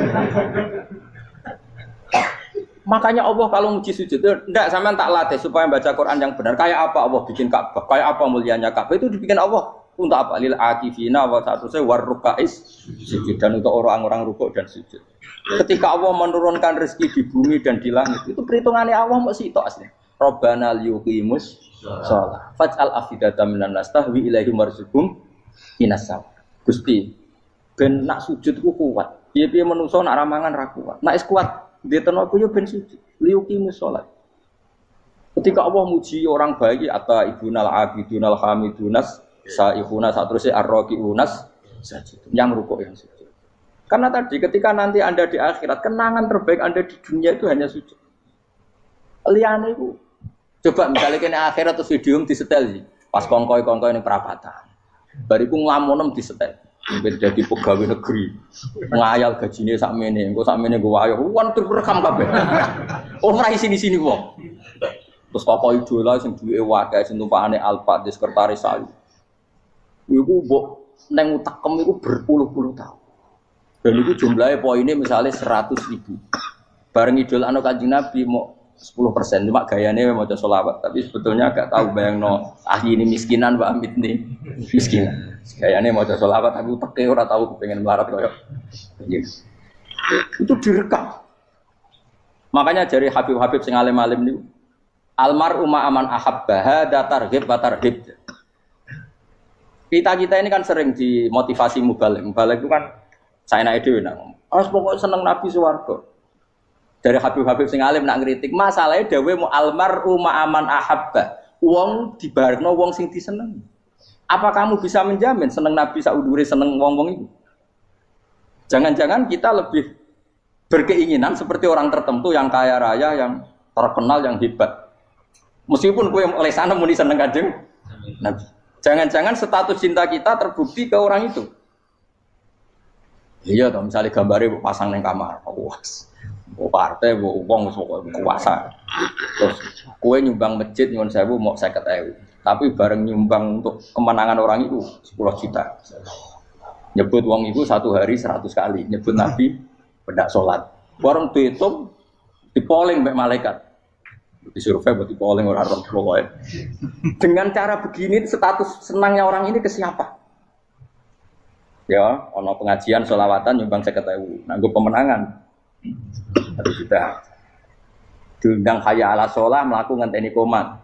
Makanya Allah kalau muji sujud, enggak sampean tak latih supaya baca Quran yang benar. Kayak apa Allah bikin Ka'bah? Kayak apa mulianya Ka'bah? Itu dibikin Allah untuk apa? Lil akifina wa satusai warrukais sujud, dan untuk orang-orang rukuk dan sujud. Ketika Allah menurunkan rezeki di bumi dan di langit, itu perhitungannya Allah mau sitok asli. Rabbana liyuqimus shalah faj'al afidatan minan nas tahwi ilaihim warzuqhum minas sama. Gusti, ben nak sujud ku kuat. Piye-piye menungso nak ramangan ra kuat. Nak is kuat dia tenaga yo ben sujud. Liyuqimus shalah. Ketika Allah muji orang baik atau ibunal abidunal hamidunas saihuna satruse arraqiunas sajid. Yang rukuk yang sujud. Karena tadi ketika nanti Anda di akhirat, kenangan terbaik Anda di dunia itu hanya sujud. Liyane iku coba misalnya kene akhirat terus video disetel iki. Pas kongkoi-kongkoi ning perapatan. Bariku nglamunem disetel. Beda di pegawai negeri. Ngayal gajine sakmene, engko sakmene go ayo. Wan direkam kabeh. Ora sini-sini wong. Terus tokoh idola sing duwe wae sing tumpakane Alphard di sekretaris saya. Iku mbok nang utekem iku berpuluh-puluh tahun. Dan itu jumlahnya poinnya misalnya 100.000. Bareng idol anu Kanjeng Nabi mau 10%, cuma gayanya mau coba sholawat. Tapi sebetulnya agak tahu bayang no ahli ini miskinan, Mbak Amit nih miskinan. Gayanya mau coba sholawat, tapi uteknya orang tahu pengen melarat koyok. Yes. Itu direkam. Makanya dari Habib-Habib sing alim-alim nih, almar umma aman ahabbaha datarhib batarhib. Kita ini kan sering dimotivasi mubalik. Mubalik itu kan saya naik dewi nang. Harus pokoknya seneng Nabi swarga. Dari Habib-Habib sing alim nak ngritik, masalahnya dawe mu almar umma aman ahabba. Wong dibarno wong sing diseneng. Apa kamu bisa menjamin seneng Nabi saudure seneng wong-wong itu? Jangan-jangan kita lebih berkeinginan seperti orang tertentu yang kaya raya, yang terkenal, yang hebat. Meskipun kowe oleh sana muni seneng Kanjeng Nabi. Jangan-jangan status cinta kita terbukti ke orang itu. Iya toh, misalnya gambarnya pasang neng kamar, puas. Partai, uang, kuasa. Terus, kue nyumbang masjid nyuwun sewu mau 50.000. Tapi bareng nyumbang untuk kemenangan orang itu 10 juta. Nyebut uang itu satu hari 100 kali. Nyebut Nabi bedak sholat. Warung dihitung, dipoling mbak malaikat. Disurvei buat dipoling orang-orang pokoknya. Dengan cara begini status senangnya orang ini ke siapa? Ya, ono pengajian sholawatan nyumbang 50.000. Nanggo pemenangan. Harus sudah diundang kaya ala sholah melakukan ngenteni komat.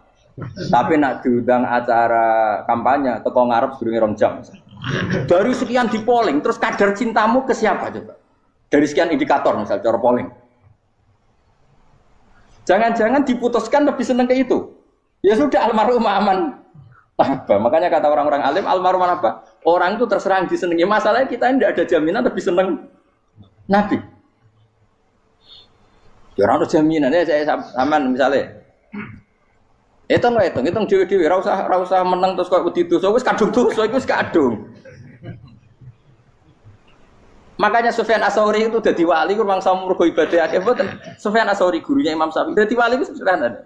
Tapi nak diundang acara kampanye teko ngarep sedurunge 2 jam. Baru sekian di polling, terus kadar cintamu ke siapa coba? Dari sekian indikator misal cara polling. Jangan-jangan diputuskan lebih seneng ke itu. Ya sudah almarhum aman. Apa? Makanya kata orang-orang alim almarhum apa? Orang itu terserah disenangi. Masalahnya kita tidak ada jaminan lebih seneng Nabi. Ya orang jaminan ya saya aman misalnya. Hitung dewi-dewi, ra usah menang terus kok wedi dosa wis kadung dosa iku wis kadung. Makanya Sufyan Ats-Tsauri itu dadi wali ku mangsa murgo ibadah akeh mboten. Sufyan Ats-Tsauri gurunya Imam Syafi'i dadi wali ku sederhana.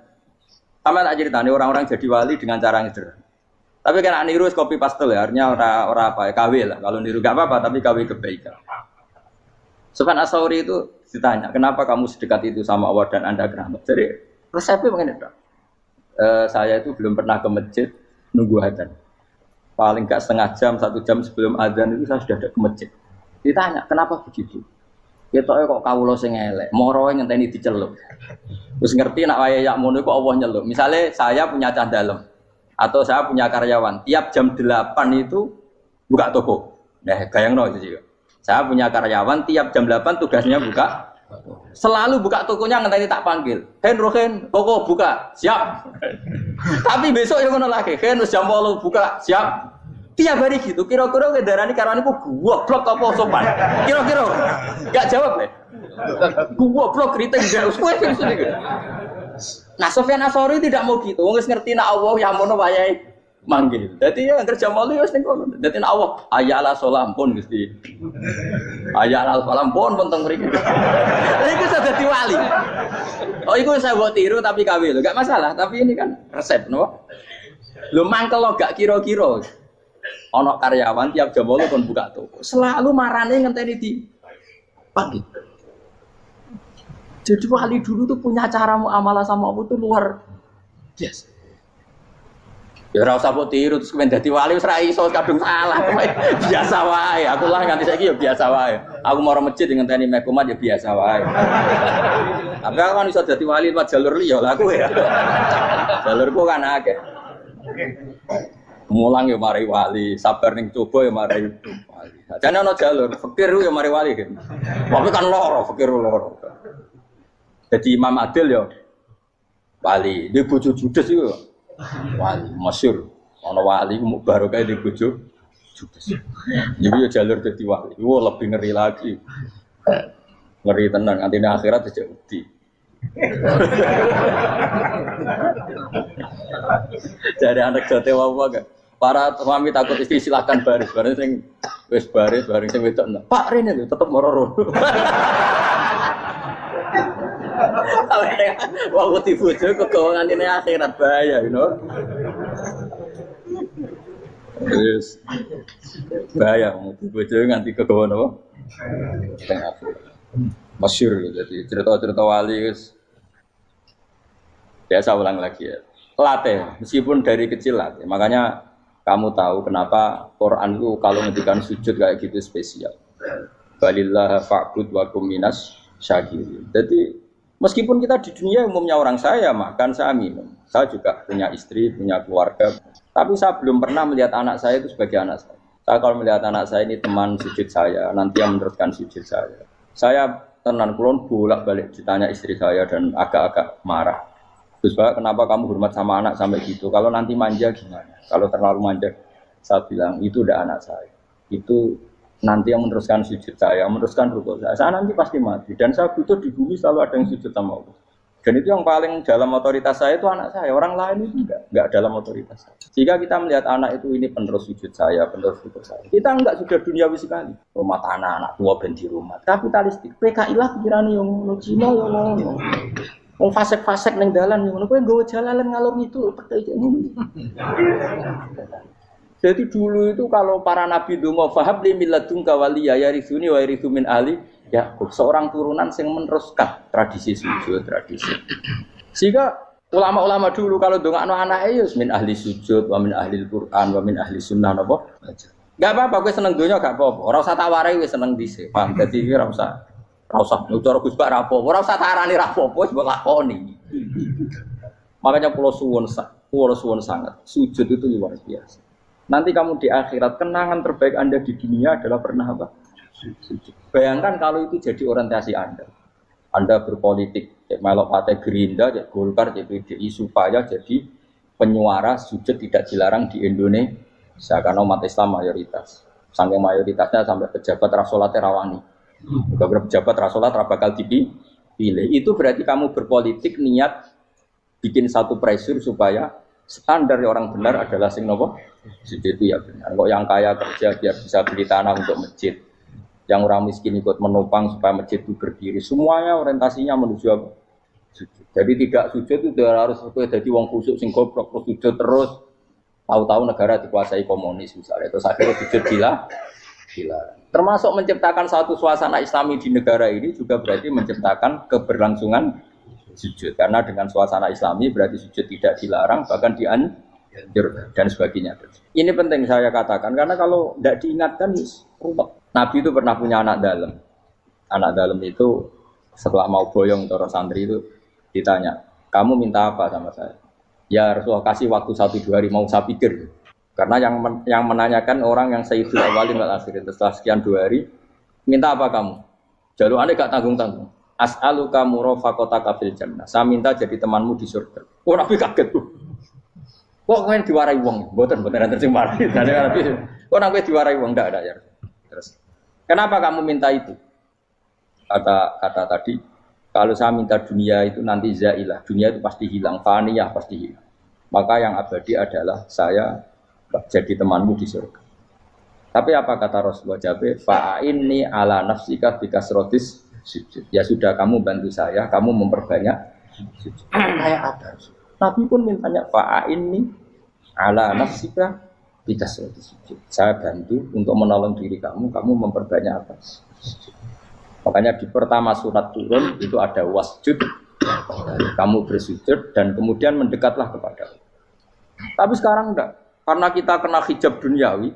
Sama tak ceritane orang-orang jadi wali dengan cara yang sederhana. Tapi kan niru copy paste ya, artinya ora apa ya KW lah. Kalau niru gak apa-apa tapi KW kebaikan. Sufyan Ats-Tsauri itu ditanya, kenapa kamu sedekat itu sama Allah dan Anda keramat? Jadi resepnya begini, saya itu belum pernah ke masjid nunggu adzan. Paling enggak setengah jam, 1 jam sebelum adzan itu saya sudah ada ke masjid. Ditanya, kenapa begitu? Ketoke kok kawula sing elek, moroe ngenteni diceluk. Terus ngerti nak wayahe yak ngono kok Allah nyeluk. Misalnya saya punya cah dalem atau saya punya karyawan, tiap jam 8 itu buka toko. Nah, gayangno itu sih. Saya punya karyawan tiap jam 8 tugasnya buka. Selalu buka tokonya ngenteni tak panggil. Rohen, toko buka. Siap. Tapi besok yang ngono lagi. Jam 8 buka. Siap. Tiap hari gitu. Kira-kira kendaraan karyawan itu goblok apa sopan? Kira-kira. Enggak jawab deh. Goblok kritik enggak usah gitu. Nah, Sufyan Ats-Tsauri tidak mau gitu. Wong wis ngerti nak Allah ya mono wayahe manggil. Dadi ya kerja malu wis ning kono. Dadi nek Allah ayala salam pun Gusti. Ayala salam pun teng mriki. Iku sudah dadi wali. Oh iku saya buat tiru tapi KW lho, gak masalah. Tapi ini kan resep, no? Lho mangkel lo gak kira-kira. Ono karyawan tiap jam 8 kon buka toko. Selalu marane ngenteni di pagi. Jadi wali dulu tuh punya cara muamalah sama Allah tuh luar biasa. Ya ora usah mbok tiru terus kemen dadi wali wis ra iso kadung salah. Biasa wae. Aku lah nganti saiki ya biasa wae. Aku mau masjid ngenteni mek kumat ya biasa wae. Tapi aku kan iso dadi wali lewat jalur liya lah aku ya. Jalurku kan akeh. Mulang ya mari wali, sabar ning coba ya mari wali. Jane ana jalur fikir ya mari wali kan. Tapi kan loro, fikir loro. Jadi Imam Adil ya wali, dia bojo judes iku wali masyhur. Ana wali ku barokah di bojo judes. Jadi ya jalur dadi wali. Wah lebih ngeri lagi. Ngeri tenan nganti akhirat aja wedi. Jadi anak jote apa gak? Para suami takut istri silakan baris, bareng sing wis baris, bareng sing wedok. Pak Rene lho tetep mororo. Waktu dibojo kegawa ngantine akhirat bahaya, you know. Wis bahaya dibojo nganti kegawa napa? Masyhur jadi cerita-cerita wali wis biasa ulang lagi ya. Latih, meskipun dari kecil latih. Makanya kamu tahu kenapa Quran itu kalau ngendikan sujud kayak gitu spesial. Balillah fa'bud wa kum minas syakirin. Jadi meskipun kita di dunia umumnya orang saya makan, saya minum. Saya juga punya istri, punya keluarga. Tapi saya belum pernah melihat anak saya itu sebagai anak saya. Saya kalau melihat anak saya ini teman sujud saya, nanti yang meneruskan sujud saya. Saya tenan kulon bolak-balik ditanya istri saya dan agak-agak marah. Terus Pak, kenapa kamu hormat sama anak sampai gitu? Kalau nanti manja gimana? Kalau terlalu manja, saya bilang itu udah anak saya. Itu nanti yang meneruskan sujud saya, meneruskan rukuk saya. Saya nanti pasti mati. Dan saya butuh di bumi selalu ada yang sujud sama Allah. Dan itu yang paling dalam otoritas saya itu anak saya. Orang lain itu enggak dalam otoritas saya. Jika kita melihat anak itu ini penerus sujud saya, penerus rukuk saya. Kita enggak sudah duniawi sekali. Rumah tanah, anak tua ben di rumah. Kapitalistik. PKI lah pikirannya yang Cina yang wong fasek-fasek ning dalan ngono kowe nggawa jalalan ngalor itu percaya ngono. Jadi dulu itu kalau para nabi donga fahab li milladunka waliya yarithuni wa yarithu min ahli Yakub, seorang turunan yang meneruskan tradisi sujud, tradisi. Sehingga ulama-ulama dulu kalau dongakno anake ya min ahli sujud wa min ahli Al-Qur'an wa min ahli sunnah napa. Enggak apa-apa kowe seneng donya gak apa-apa. Ora usah tak warai wis seneng dhisik. Paham dadi iki ora usah cara Gus Bak rapo, ora usah tarani rapo, wis mbok lakoni. Makanya pulau suwun sangat. Sujud itu luar biasa. Nanti kamu di akhirat kenangan terbaik Anda di dunia adalah pernah apa? Sujud. Bayangkan kalau itu jadi orientasi Anda. Anda berpolitik, melok partai Gerindra, Golkar, PDI supaya jadi penyuara sujud tidak dilarang di Indonesia karena umat Islam mayoritas. Saking mayoritasnya sampai pejabat rasolat rawani. Beberapa pejabat rasolat bakal dipilih. Itu berarti kamu berpolitik niat bikin satu pressure supaya standar orang benar adalah sing nopo sujud itu ya benar. Kok yang kaya kerja biar bisa beli tanah untuk masjid, yang orang miskin ikut menopang supaya masjid itu berdiri. Semuanya orientasinya menuju apa? Sujud. Jadi tidak sujud itu harus jadi wong kusuk sing goblok terus sujud terus. Tahu-tahu negara dikuasai komunis misalnya. Terus akhirnya sujud gila. Termasuk menciptakan satu suasana Islami di negara ini juga berarti menciptakan keberlangsungan sujud. Karena dengan suasana Islami berarti sujud tidak dilarang, bahkan dianjurkan dan sebagainya. Ini penting saya katakan karena kalau tidak diingatkan, ruwet. Nabi itu pernah punya anak dalam. Anak dalam itu setelah mau boyong toro santri itu ditanya, kamu minta apa sama saya? Ya Rasulullah kasih waktu 1-2 hari mau saya pikir. Karena yang menanyakan orang yang Sayyidul Awwalin wal Akhirin setelah sekian 2 hari, minta apa kamu? Jaluannya gak tanggung-tanggung. As'aluka murafaqataka fil jannah. Saya minta jadi temanmu di surga. Oh Nabi kaget tuh. Kok kalian diwarai wong? Mboten terjemah marahi. Kok Nabi diwarai wong ndak ya. Terus kenapa kamu minta itu? Kata tadi, kalau saya minta dunia itu nanti zailah. Dunia itu pasti hilang, faniyah pasti hilang. maka yang abadi adalah saya jadi temanmu di surga. Tapi apa kata Rasulullah Jabe? Fa'inni ala nafsika bikasrotis sujud. Ya sudah, kamu bantu saya, kamu memperbanyak sujud. Kayak apa? Nabi pun mintanya fa'inni ala nafsika bikasrotis sujud. Saya bantu untuk menolong diri kamu, kamu memperbanyak apa? Sujud. Makanya di pertama surat turun itu ada wasjud, kamu bersujud dan kemudian mendekatlah kepada Allah. Tapi sekarang enggak, karena kita kena hijab duniawi,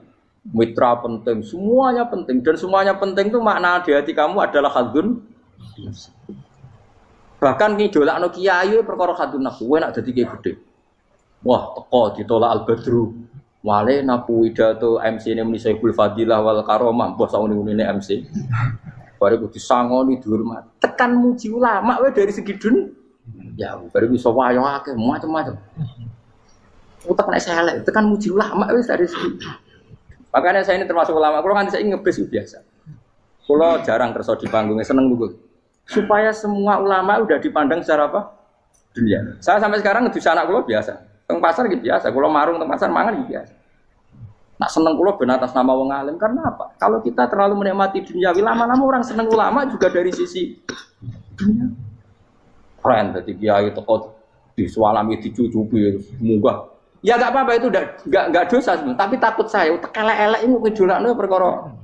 mitra penting, semuanya penting, dan semuanya penting itu makna di hati kamu adalah khadun. Bahkan ngidolakno kiai perkara khadun nafsu, kowe nak dadi kiai gede. Wah, teko ditolak al-badru. Wale napu pidato MC ne muni Saiful Fadilah wal Karomah, mbah sauni-unine MC. Bare kudu disangoni dihormat. Tekan muji ulama wae dari segi ya, bare bisa wayo akeh macam-macam. Utak nek elek, tekan muji ulama wis dari segi. Makanya saya ini termasuk ulama, kalau kan saya ngebes biasa. Kalau jarang kerso di panggungnya, seneng dulu. Supaya semua ulama udah dipandang secara apa? Dunia. Saya sampai sekarang di sana kalau biasa. Teng pasar gitu biasa. Kalau marung teng pasar mangan gitu biasa. Nak seneng kalau ben atas nama wong alim karena apa? Kalau kita terlalu menikmati dunia, lama-lama orang seneng ulama juga dari sisi dunia. Keren, jadi kiai teko disualami dicucupi munggah. Ya enggak apa-apa itu enggak dosa sebenarnya, tapi takut saya elek-elek ini ngejolakno perkara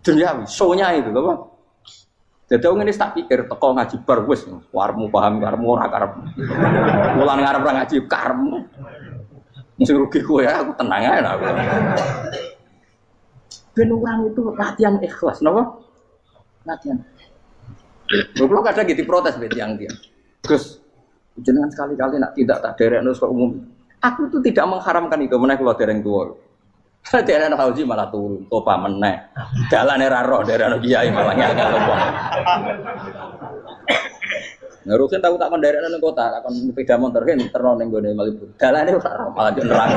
duniawi, show-nya itu lho. Jadi wong ini tak pikir teko ngaji bar wis warmu paham karemu ora karep. Mulan ngarep ora ngaji karemu. Sing rugi kowe ya aku tenang ae lah. Ben orang itu latihan ikhlas, napa? Latihan. Lho kadang gitu protes be tiang-tiang. Gus, jenengan sekali-kali nak tidak tak derekno kok umum. Aku itu tidak mengharamkan itu meneh kula dereng tuwa. Dereng haji malah turun, topa meneh. Dalane ra roh dereng kiai malah ngakal wong. Ngerusin tahu tak kon derekno ning kota, tak kon sepeda motor kan terno ning gone Malibu. Dalane ora roh malah nerang.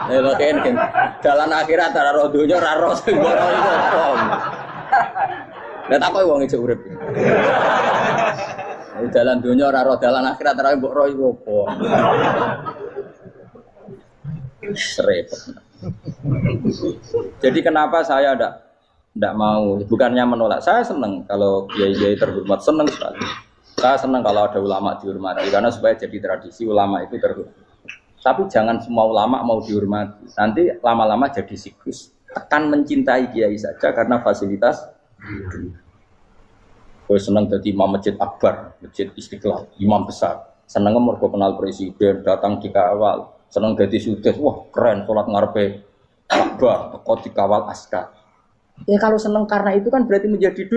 Lha kene dalan akhirat ora roh donya ora roh sing ora iku apa. Lah tak kowe wong ijo urip. Dalan dunia ora roh, dalan akhirat ora mbok roh iku apa. Repot. Jadi kenapa saya ndak mau, bukannya menolak. Saya senang kalau kiai-kiai terhormat, senang sekali. Saya senang kalau ada ulama dihormati karena supaya jadi tradisi ulama itu terhormat. Tapi jangan semua ulama mau dihormati. Nanti lama-lama jadi siklus. Akan mencintai kiai saja karena fasilitas. Gue seneng jadi imam masjid akbar, masjid Istiqlal, imam besar. Seneng mergo kenal presiden, datang dikawal. Seneng jadi sudes, wah keren, sholat ngarepe akbar, teko dikawal askar. Ya kalau seneng karena itu kan berarti menjadi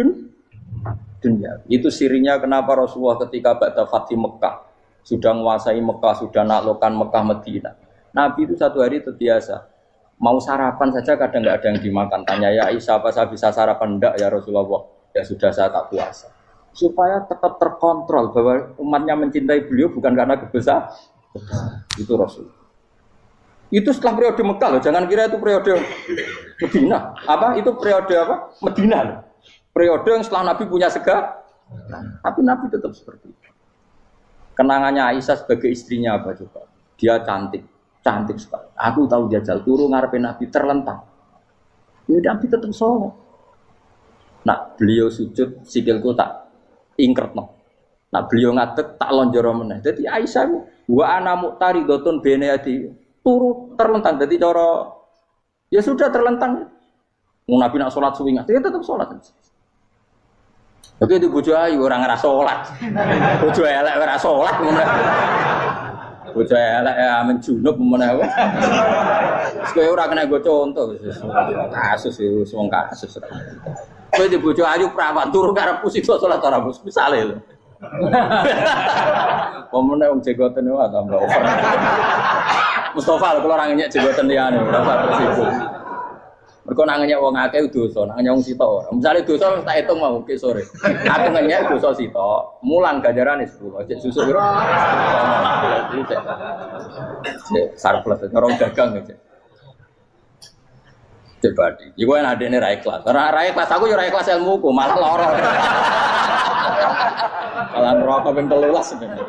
dunia. Itu sirinya kenapa Rasulullah ketika ba'da Fathi Mekah sudah menguasai Mekah, sudah naklukkan Mekah Madinah. Nabi itu satu hari terbiasa. Mau sarapan saja kadang nggak ada yang dimakan. Tanya ya Aisyah, apa saya bisa sarapan? Enggak ya Rasulullah. Ya sudah saya tak puasa. Supaya tetap terkontrol bahwa umatnya mencintai beliau bukan karena kebesaran. Itu Rasul. Itu setelah periode Mekah loh, jangan kira itu periode Medina. Apa? Itu periode apa? Medina loh. Periode yang setelah Nabi punya segala. Tapi Nabi tetap seperti itu. Kenangannya Aisyah sebagai istrinya apa coba? Dia cantik, cantik sekali. Aku tahu jajal turu ngarepe Nabi terlentang. Ya Nabi tetap sholat. Nah beliau sujud sikilku tak ingkretno. Nah beliau ngadeg tak lonjoro meneh. Jadi Aisyah wa ana muqtaridotun bene adi turu terlentang. Jadi cara ya sudah terlentang. Mau Nabi nak sholat suwi dia tetap sholat. Oke itu bojo ayu orang ngerasa sholat. Bojo elek ora sholat meneh. Bojo elek amen junub meneh. Kowe ora kena go contoh kasus itu wong kasus. Kowe di bojo ayu prawan turu karep pusito salat ora bos misale lho. Pomene wong jegoten wae tambah over. Mustofa lho kalau ora ngenyek jegoten liyane ora usah tersibuk. Mergo nang ngenyek wong akeh dosa, nang ngenyek wong sito ora. Misale dosa tak hitung mau ke sore. Aku ngenyek dosa sito, mulang ganjarane 10. Cek susuk piro? Cek sarplus orang dagang aja. Dibadi. Iku enak adekne ra ikhlas. Ora ikhlas aku ya ora ikhlas ilmuku, malah lara. Malah neraka ping 13 sebenarnya.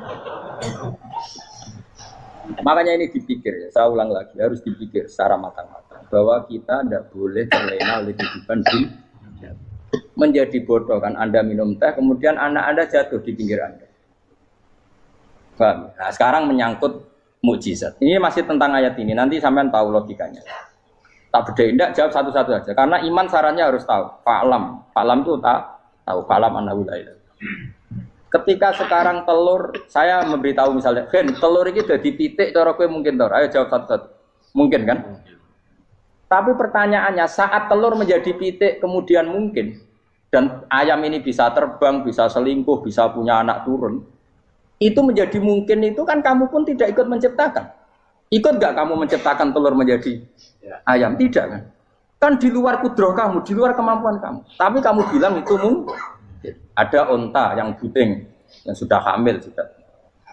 Makanya ini dipikir ya, saya ulang lagi, harus dipikir secara matang-matang bahwa kita tidak boleh terlena oleh kehidupan dunia. Menjadi bodoh kan Anda minum teh, kemudian anak Anda jatuh di pinggir Anda. Paham? Nah, sekarang menyangkut mukjizat. Ini masih tentang ayat ini, nanti sampean tahu logikanya. Tak bedain, tidak jawab satu-satu aja. Karena iman sarannya harus tahu. Fa'lam itu tak tahu. Fa'lam annahu la ilaha. Ketika sekarang telur, saya memberitahu misalnya, Gen, telur ini udah dipitik, cara kowe mungkin telur. Ayo jawab satu-satu. Mungkin kan? Tapi pertanyaannya, saat telur menjadi pitik kemudian mungkin, dan ayam ini bisa terbang, bisa selingkuh, bisa punya anak turun, itu menjadi mungkin itu kan kamu pun tidak ikut menciptakan. Ikut gak kamu menciptakan telur menjadi ayam? Tidak kan? Kan di luar kudroh kamu, di luar kemampuan kamu. Tapi kamu bilang itu mungkin. Ada onta yang buting, yang sudah hamil sudah.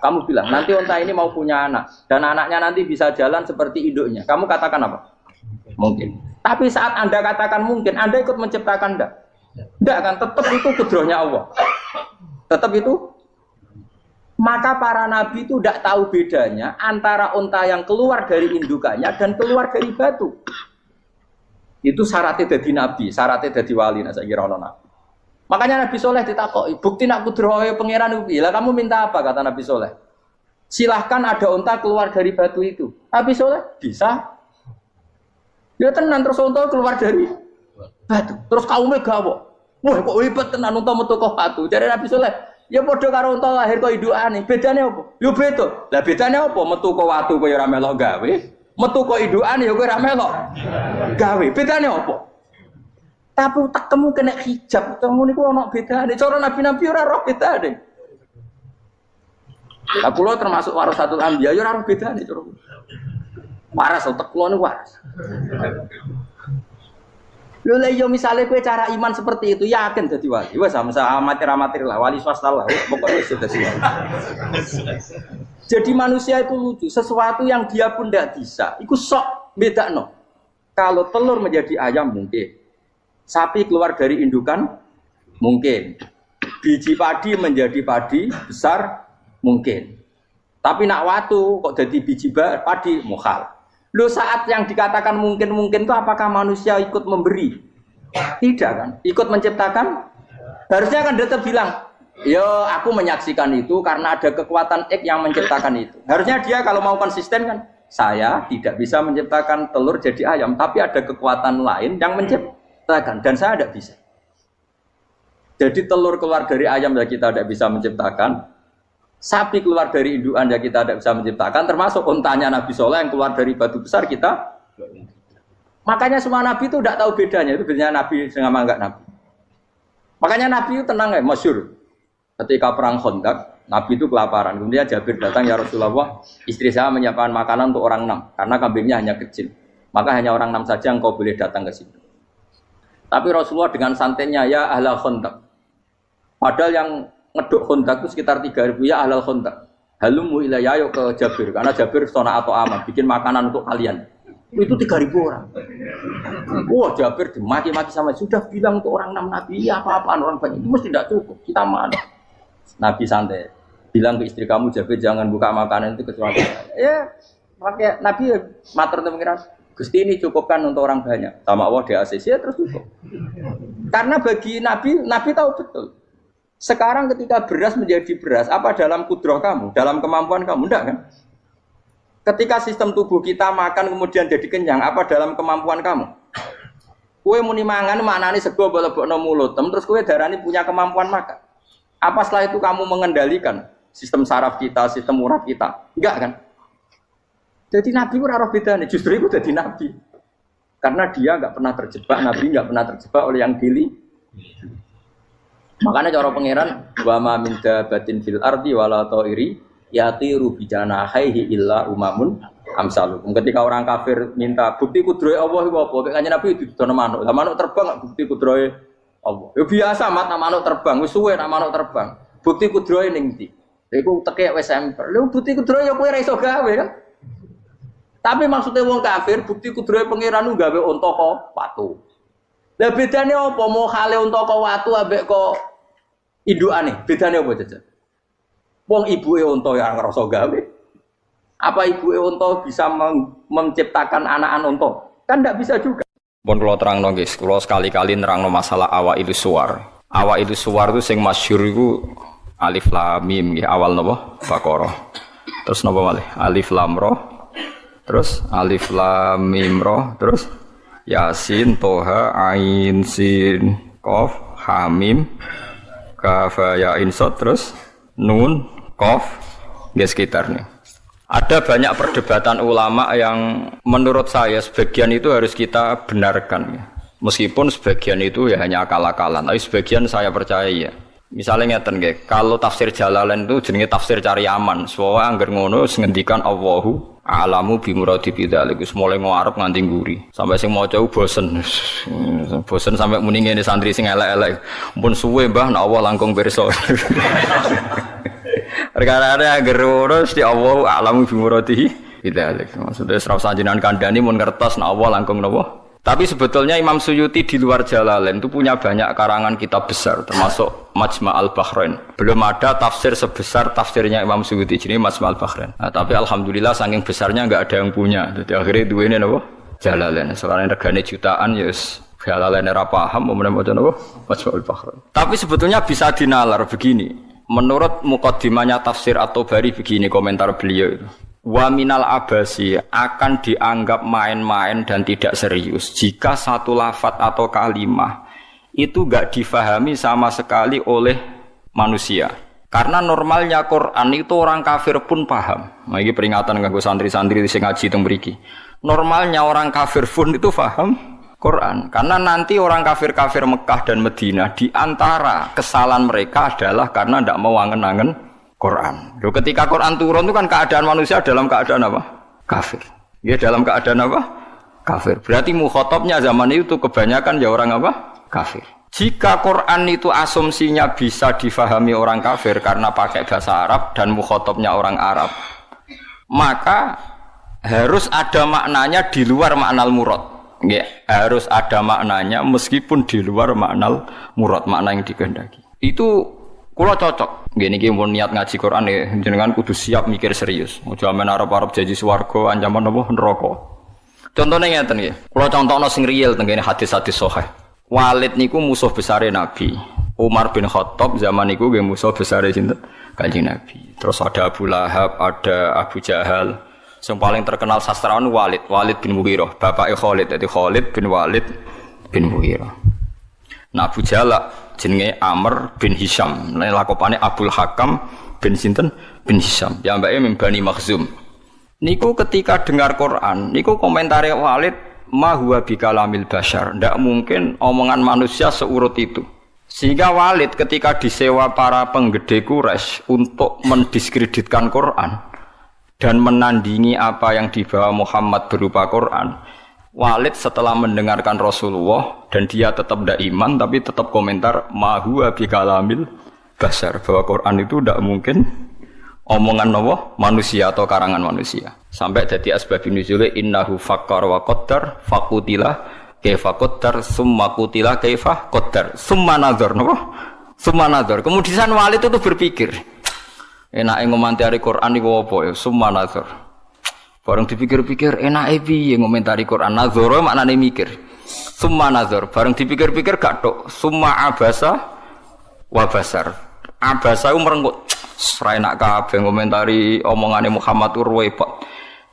Kamu bilang nanti onta ini mau punya anak dan anaknya nanti bisa jalan seperti induknya. Kamu katakan apa? Mungkin. Tapi saat Anda katakan mungkin, Anda ikut menciptakan enggak? Enggak kan? Tetap itu kudrohnya Allah. Tetap itu. Maka para nabi itu tidak tahu bedanya antara onta yang keluar dari indukannya dan keluar dari batu. Itu syaratnya jadi nabi, syaratnya jadi wali. Nah, saya kira orang nabi. Makanya Nabi Soleh ditakoki, bukti nak kudrohe pangeran ubi. Lah kamu minta apa kata Nabi Soleh? Silahkan ada unta keluar dari batu itu. Nabi Soleh bisa. Dia tenan terus unta keluar dari batu. Terus kaumnya gawok. Wah kok hebat tenan unta metu kok batu. Jadi Nabi Soleh, ya padha karo unta lahir kok indukane. Bedane apa? Yo beda. Lah bedane apa? Metu kok watu kok ya ora melok gawe. Metu kok indukane ya kowe ora melok gawe. Bedane apa? Tapi utakmu kena hijab, kamu niku ono bedane. Cara nabi-nabi ora roh bedane. Lah kula termasuk warasatul anbiya ya ora roh bedane cara. Waras utek kula niku waras. Lho lha yo misale kowe cara iman seperti itu yakin dadi wali. Wes amatir-amatir lah wali swasta lah. Pokoknya sudah siap. Jadi manusia itu lucu, sesuatu yang dia pun tidak bisa. Iku sok bedakno. Kalau telur menjadi ayam mungkin. Sapi keluar dari indukan mungkin. Biji padi menjadi padi besar mungkin. Tapi nak watu kok jadi biji padi mukhal. Loh saat yang dikatakan mungkin-mungkin itu apakah manusia ikut memberi? Tidak kan? Ikut menciptakan? Harusnya kan tetap bilang, yo aku menyaksikan itu karena ada kekuatan X yang menciptakan itu. Harusnya dia kalau mau konsisten kan, saya tidak bisa menciptakan telur jadi ayam, tapi ada kekuatan lain yang menciptakan. Dan saya tidak bisa. Jadi telur keluar dari ayam ya kita tidak bisa menciptakan. Sapi keluar dari indukan ya kita tidak bisa menciptakan. Termasuk untanya Nabi Soleh yang keluar dari batu besar kita. Makanya semua Nabi itu tidak tahu bedanya. Itu bedanya Nabi dengan enggak Nabi. Makanya Nabi itu tenang ya, masyhur. Ketika perang Khandaq, Nabi itu kelaparan. Kemudian Jabir datang, ya Rasulullah, istri saya menyiapkan makanan untuk orang 6. Karena kambingnya hanya kecil. Maka hanya orang 6 saja yang kau boleh datang ke situ. Tapi Rasulullah dengan santainya, ya ahlal Khandaq. Padahal yang ngeduk Khandaq itu sekitar 3.000, ya ahlal Khandaq. Halumu ilayya yuk ke Jabir. Karena Jabir sona atau aman, bikin makanan untuk kalian. Itu 3.000 orang. Wah Jabir dimaki-maki sama, sudah bilang untuk orang 6 Nabi, ya apa-apaan orang banyak. Itu mesti tidak cukup, kita mana. Nabi santai. Bilang ke istri kamu, Jabir jangan buka makanan itu kecuali. Ya, pakai Nabi matur untuk pengiran. Gusti ini cukupkan untuk orang banyak. Sama Allah di ACC ya terus cukup. Karena bagi Nabi, Nabi tahu betul. Sekarang ketika beras menjadi beras, apa dalam kudroh kamu? Dalam kemampuan kamu? Enggak kan? Ketika sistem tubuh kita makan kemudian jadi kenyang, apa dalam kemampuan kamu? Kue muni mangan maknane sego bolebokno mulut, terus kue darani punya kemampuan makan. Apa setelah itu kamu mengendalikan sistem saraf kita, sistem urat kita? Enggak kan? Jadi Nabi itu ora bedane, justru itu jadi Nabi. Karena dia enggak pernah terjebak, Nabi enggak pernah terjebak oleh yang pilih. Makanya cara pangeran wa ma min dabatin fil ardi wala ta'iri yatiru bi janahihi illa umamun amsalukum. Ketika orang kafir minta bukti kudrohe Allah iku apa? Kanjeng Nabi didono manuk. Lah manuk terbang bukti kudrohe Allah. Ya biasa mat manuk terbang, wis suwe nak manuk terbang. Bukti kudrohe ning ndi? Iku tekek wis emper. Lha bukti kudrohe ya kowe ora iso gawe kan? Tapi maksudnya wong kafir bukti kudrohe pangeran ku gawe unta kok watu. Lah bedane apa? Mau hale unta kok watu ambek kok indukane? Bedane apa jajan? Wong ibuke unta ya ngrasa gawe. Apa ibu unta bisa menciptakan anak unta? Kan tidak bisa juga. Pun kalau terang guys, kalau sekali-kali nerang masalah awal itu suar. Awal itu suar itu sing masyhur itu alif lam mim ya, awal napa? Baqarah. Terus napa malih? Alif lam ra. Terus alif lam mim ra, terus Yasin, Toha, Ain, Sin, Qaf, Hamim, Kaf, Ya, Ain, Sod, terus Nun, Qaf, ya sekitarnya. Ada banyak perdebatan ulama yang menurut saya sebagian itu harus kita benarkan. Meskipun sebagian itu ya hanya akal-akalan, tapi sebagian saya percaya ya. Misalnya ngeten nggih, kalau tafsir Jalalain itu jenenge tafsir cari aman. Soale angger ngono ngendikan Allahu a'lamu bi muradi bidzalik. Wis mulai ngarep nganti nguri. Sampai sing maca bosen. Bosen sampai muni ngene santri sing elek-elek. Mumpun suwe Mbah nek Allah langkung pirsa. Perkara angger ngono mesti Allahu a'lamu bi muradi bidzalik. Maksudnya ora usah jenengan kandhani mun ngertos nek Allah langkung napa. Tapi sebetulnya Imam Suyuti di luar Jalalain itu punya banyak karangan kitab besar, termasuk Majma' al-Bahrain. Belum ada tafsir sebesar tafsirnya Imam Suyuti, jadi Majma' al-Bahrain. Nah, tapi alhamdulillah saking besarnya enggak ada yang punya. Jadi akhirnya duwe ini napa? Jalalain. Soalnya regane jutaan ya wis Jalalain ora paham mau maca napa? Majma' al-Bahrain. Tapi sebetulnya bisa dinalar begini. Menurut muqaddimahnya tafsir At-Tabari begini komentar beliau itu. Wa minal abasi akan dianggap main-main dan tidak serius jika satu lafadz atau kalimah itu enggak difahami sama sekali oleh manusia. Karena normalnya Quran itu orang kafir pun paham. Nah, ini peringatan kanggo santri-santri sing ngaji teng mriki. Normalnya orang kafir pun itu paham Quran. Karena nanti orang kafir-kafir Mekah dan Madinah di antara kesalahan mereka adalah karena tidak mau angen-angen Quran. Loh, ketika Quran turun itu kan keadaan manusia dalam keadaan apa? Kafir. Ya dalam keadaan apa? Kafir. Berarti mukhatabnya zaman itu kebanyakan ya orang apa? Kafir. Jika Quran itu asumsinya bisa difahami orang kafir karena pakai bahasa Arab dan mukhatabnya orang Arab, maka harus ada maknanya di luar makna murad. Ya, harus ada maknanya meskipun di luar makna murad, makna yang dikehendaki. Itu kula cocok. Nggih niki mun niat ngaji Quran ya jenengan kudu siap mikir serius. Aja men arep-arep janji swarga ancaman apa neraka. Contone ngeten nggih. Kula contohno sing real teng kene hadis-hadis sahih. Walid niku musuh besare Nabi. Umar bin Khattab zaman niku nggih musuh besare sinten? Kanjeng Nabi. Terus ada Abu Lahab, ada Abu Jahal. Yang paling terkenal sastrawan Walid bin Mughirah, bapake Khalid. Dadi Khalid bin Walid bin Mughirah. Nah Abu Jahal jenenge Amr bin Hisham, lakopane Abdul Hakam bin sinten bin Hisham. Ya mbake min Bani Makhzum. Niku ketika dengar Quran, niku komentare Walid ma huwa bikalamil bashar. Ndak mungkin omongan manusia seurut itu. Sehingga Walid ketika disewa para penggede Quraisy untuk mendiskreditkan Quran dan menandingi apa yang dibawa Muhammad berupa Quran, Walid setelah mendengarkan Rasulullah dan dia tetap tidak iman tapi tetap komentar ma huwa bikalamil bashar, bahwa Quran itu tidak mungkin omongan Allah manusia atau karangan manusia. Sampai jadi asbabun nuzul innahu fakkar wa qaddar faqutila kaifa qaddar summa qutila kaifa qaddar summa nazar napa summa nazar. Kemudian Walid itu berpikir enake ngomentari Quran iku apa ya summa nazar. Bareng dipikir-pikir enake piye ngomentari Quran nazar maknane mikir. Summa nazar bareng dipikir-pikir gak tok summa abasa wa basar. Abasa ku merenggut ora enak kabeh ngomentari omongane Muhammad repot.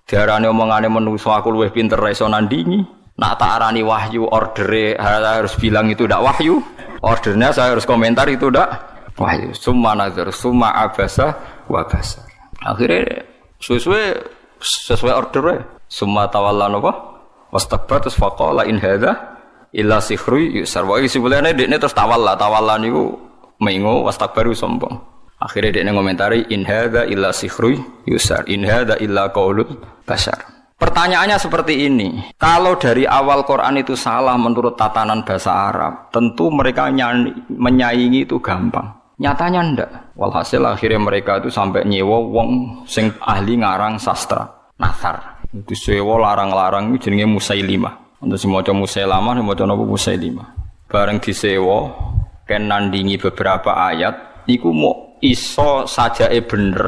Diarani omongane menungso aku luwih pinter iso nandingi. Nak tak arani wahyu ordere harus bilang itu ndak wahyu. Ordernya saya harus komentar itu ndak wahyu. Summa nazar summa abasa wa basar. Akhirnya sesuai ordernya. Summa tawalla napa? Wastakbar terus faqala in hadza illa sihrun yusar. Wa isibulane dekne terus tawalla niku mengo wastakbaru sombong. Akhirnya dekne ngomentari in hadza illa sihrun yusar. In hadza illa qaulul bashar. Pertanyaannya seperti ini, kalau dari awal Quran itu salah menurut tatanan bahasa Arab, tentu mereka menyaingi itu gampang. Nyatanya ndak. Walhasil akhirnya mereka itu sampai nyewa wong sing ahli ngarang sastra, Nathar. Itu sewa larang-larang itu jenenge Musailimah. Untuk sing maca Musailamah, sing maca napa Musailimah. Bareng disewa ken nandingi beberapa ayat, iku mau iso sajake bener.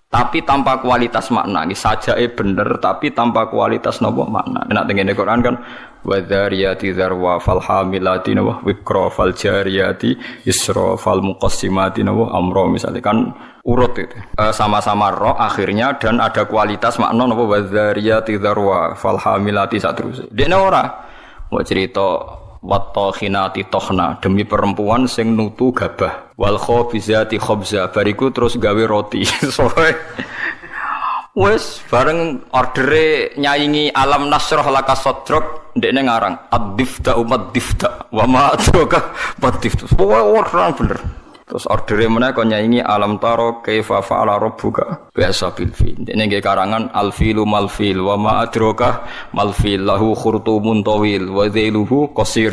tapi tanpa kualitas makna. Ini sajake bener tapi tanpa kualitas nopo makna. Nek tengene Quran kan wadzariyati dzarwa fal hamilati wa wikra fal jariyati isra fal muqassimati wa amra misalnya kan urut itu. Sama-sama roh akhirnya dan ada kualitas makna napa wadzariyati dzarwa fal hamilati saterusé. Dene ora mau cerita wattokhinati tokhna demi perempuan sing nutu gabah wal khobizati khobza bariku terus gawe roti. Soe wes bareng ordere nyaingi alam nasroh laka sodrok ndekne ngarang ad-difta umat difta wa ma adraka bad-difta. Orang bener. Terus ordere meneh kon nyaingi alam taro kaifa fa'ala rabbuka biasa bil fil. Ndekne nggih karangan al filu mal fil wa ma adraka mal fil lahu khurtumun tawil wa dhailuhu qasir.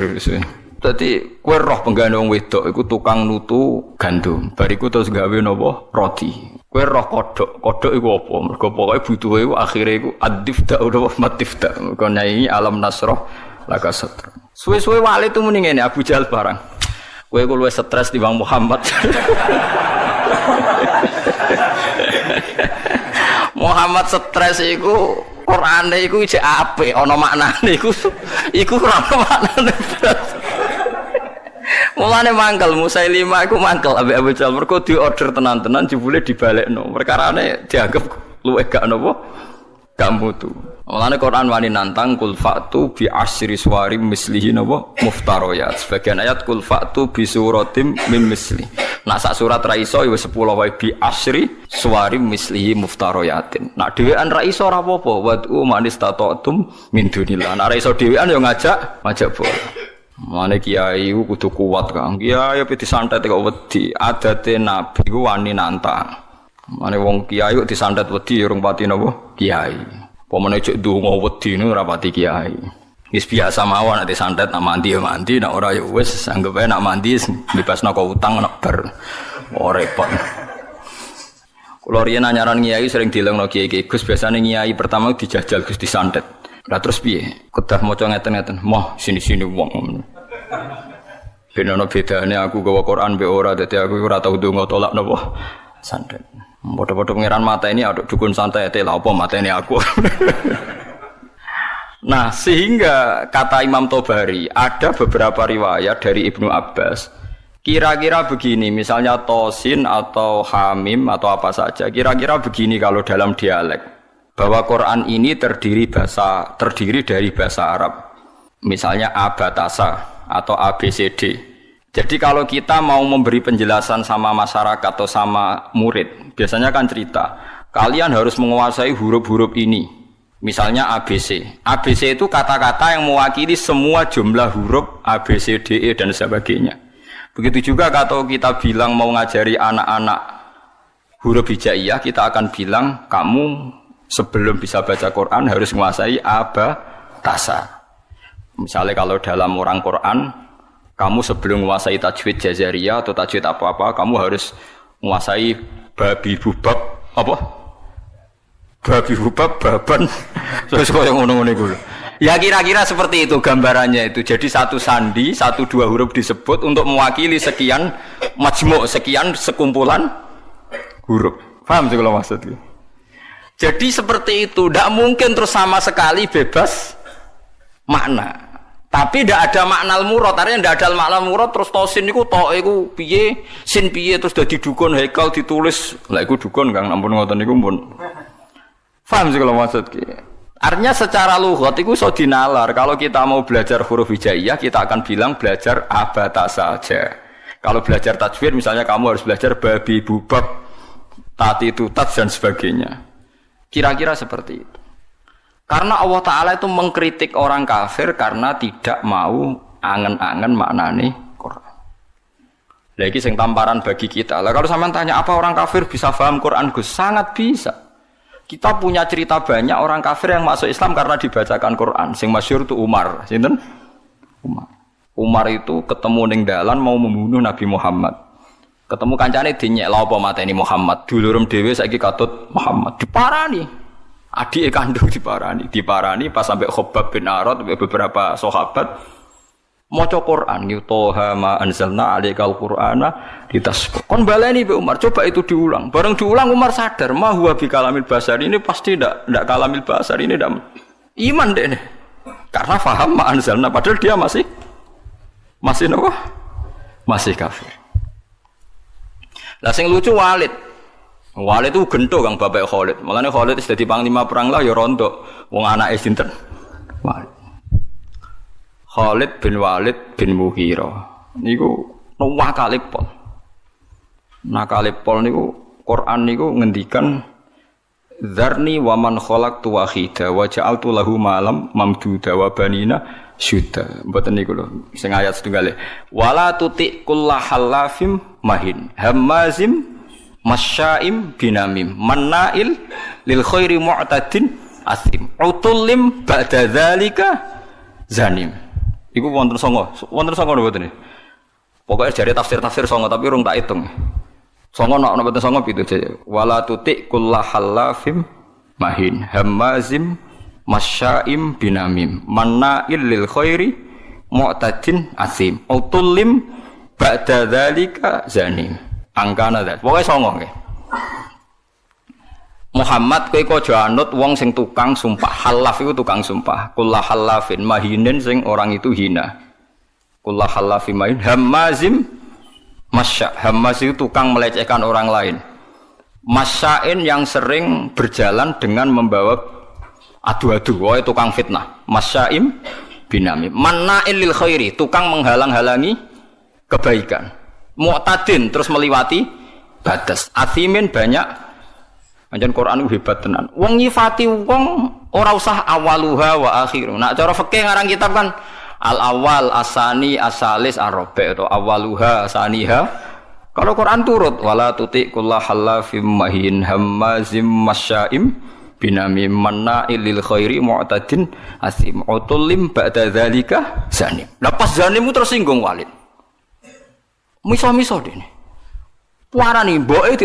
Dadi kowe roh penggane wong wedok iku tukang nutu gandum. Bariku terus gawe napa roti. Kowe roh kodhok iku apa? Mergo pokoke butuhe iku akhire iku ad-difta utawa matifta. Kon nyanyi alam nasroh laka sadra. Suwe-suwe wali tu muni ngene Abu Jahal barang. Kowe ku luwih stres timbang Muhammad. Muhammad stres iku Qur'ane iku isih apik ana maknane iku ora ana maknane. Mulane mangkel Musailimah iku mangkel ambek Abu Jahal mergo diorder tenan-tenan jebule dibalekno. Perkarane dianggap luwih gak napa? Gak mutu. Mulane Quran wani nantang kul fa'tu bi asyri suwarim mislihi napa muftariyat. Sebagian ayat kul fa'tu bi suratim mim misli. Nak sak surat ra iso ya 10 wae bi asyri suwarim mislihi muftariyatin. Nak dhewean ra iso ora apa-apa wad'u manis tatatum min dunillah. Nak ra iso dhewean ya ngajak bola. Mane kiai ku kudu kuat Kang. Kiai ape disantet kok wedi. Adate nabi ku wani nantang. Mane wong kiai kok disantet wedi urung pati napa? Kiai. Pomane cek ndonga wedi niku ora pati kiai. Wis biasa mawon nek disantet nak mandi ya mandi, nak ora ya wis anggap ae nak mandi bebasno kok utang nak ber. Oh repot. Kulo riyen anyaran kiai sering dilengno kiai-kiai Gus biasane kiai pertama dijajal Gus disantet. Lah terus piye? Kedah maca ngeten-ngeten. Moh sini-sini wong. Ben ana bedane aku gawa Quran mbek ora dadi aku ora tau ndonga tolak napa santet. Padha-padha pangeran mata ini aduk dukun santai lha apa matene aku. Nah, sehingga kata Imam Tobari ada beberapa riwayat dari Ibnu Abbas. Kira-kira begini, misalnya tosin atau hamim atau apa saja. Kira-kira begini kalau dalam dialek. Bahwa Quran ini terdiri dari bahasa Arab. Misalnya abatasa atau ABCD. Jadi kalau kita mau memberi penjelasan sama masyarakat atau sama murid, biasanya kan cerita, kalian harus menguasai huruf-huruf ini. Misalnya ABC. ABC itu kata-kata yang mewakili semua jumlah huruf A, B, C, D, E dan sebagainya. Begitu juga kalau kita bilang mau ngajari anak-anak huruf hijaiyah, kita akan bilang kamu sebelum bisa baca Quran harus menguasai abatasa. Misalnya kalau dalam orang Quran, kamu sebelum menguasai tajwid jazariyah atau tajwid apa-apa, kamu harus menguasai babi bubab apa? Babi bubab baban. Terus kok yang ngono-ngono iku. Ya kira-kira seperti itu gambarannya itu. Jadi satu sandi, 1-2 huruf disebut untuk mewakili sekian majmu', sekian sekumpulan huruf. Paham sih kalau maksudnya? Jadi seperti itu, tidak mungkin terus sama sekali bebas makna. Tapi tidak ada makna al-murad, artinya tidak ada makna al-murad terus tosin itu to iku piye, sin piye terus dadi dukun haikal ditulis. Lah iku dukun Kang, ampun ngoten niku pun. Paham sih kalau maksudnya? Artinya secara lughat itu iso dinalar. Kalau kita mau belajar huruf hijaiyah, kita akan bilang belajar abatasa saja. Kalau belajar tajwid misalnya kamu harus belajar babi bubab, tati tutat dan sebagainya. Kira-kira seperti itu. Karena Allah Ta'ala itu mengkritik orang kafir karena tidak mau angen-angen maknane Quran. Lagi sing tamparan bagi kita. Lah kalau sampean tanya apa orang kafir bisa paham Quran Gus? Sangat bisa. Kita punya cerita banyak orang kafir yang masuk Islam karena dibacakan Quran. Sing masyhur itu Umar. Sinten? Umar. Umar itu ketemu ning dalan mau membunuh Nabi Muhammad. Ketemu kancane dinyek lha apa mateni Muhammad. Dulurem dhewe saiki katut Muhammad diparani. Adike kandung diparani pas sampai Khobab bin Arad beberapa sahabat Maca Quran ya Toha ma anzalna 'alaikal Qur'ana litasqa. Kon baleni Mbak Umar, coba itu diulang. Bareng diulang Umar sadar, ma huwa bi kalamil basar ini pasti ndak kalamil basar ini ndak iman deh nih. Karena faham ma anzalna padahal dia masih napa? Masih kafir. Lah sing lucu Walid. Walid itu gento Kang bapak Khalid. Mulane Khalid wis dadi panglima perang lah ya rondo. Wong anake sinten? Walid. Khalid bin Walid bin Mughirah niku nakalipol. Nakalipol niku Quran niku ngendikan Dzarni wa man khalaqtu wahida wa ja'altu lahu malam mamduda wa banina syuda. Mboten niku lho sing ayat setunggale. Wala tuti kullahallafim mahin hammazim masya'im binamim mannail lil khairi mu'tadin asim utullim ba'da dzalika zanim. Iku wonten songo lho mboten. Pokoke jare tafsir-tafsir songo tapi urung tak hitung. Songo nek mboten songo pitu jare. Wala tuti kullahallafim mahin hammazim masya'im binamim manna'il lil khairi mu'tadin asim utullim ba'da dzalika zanim. Angkana dah. Pokoke songo nggih. Muhammad kowe aja anut wong sing tukang sumpah. Halaf itu tukang sumpah. Kullah halafin mahinin sing orang itu hina. Kullah halafin mahin hammazim masya. Hammaz itu tukang melecehkan orang lain. Masyain yang sering berjalan dengan membawa adu-adu. Woe tukang fitnah. Masyaim binamim. Manna'il lil khairi, tukang menghalang-halangi kebaikan. Mu'tadin terus meliwati batas. Athimin banyak. Anjen Quran itu hebat tenan. Wong nyifati wong ora usah awaluha wa akhiru. Nak cara fikih ngarang kitab kan al awal asani asalis arabi atau awaluha asaniha. Kalau Quran turut wala tuti kullahallafim mahin hammazim masya'im binamim manna'il lil khairi mu'tadin asim utullim ba'da dzalika zanim. Lepas zanim tersinggung Walid. Miso-miso dene. Warani mboke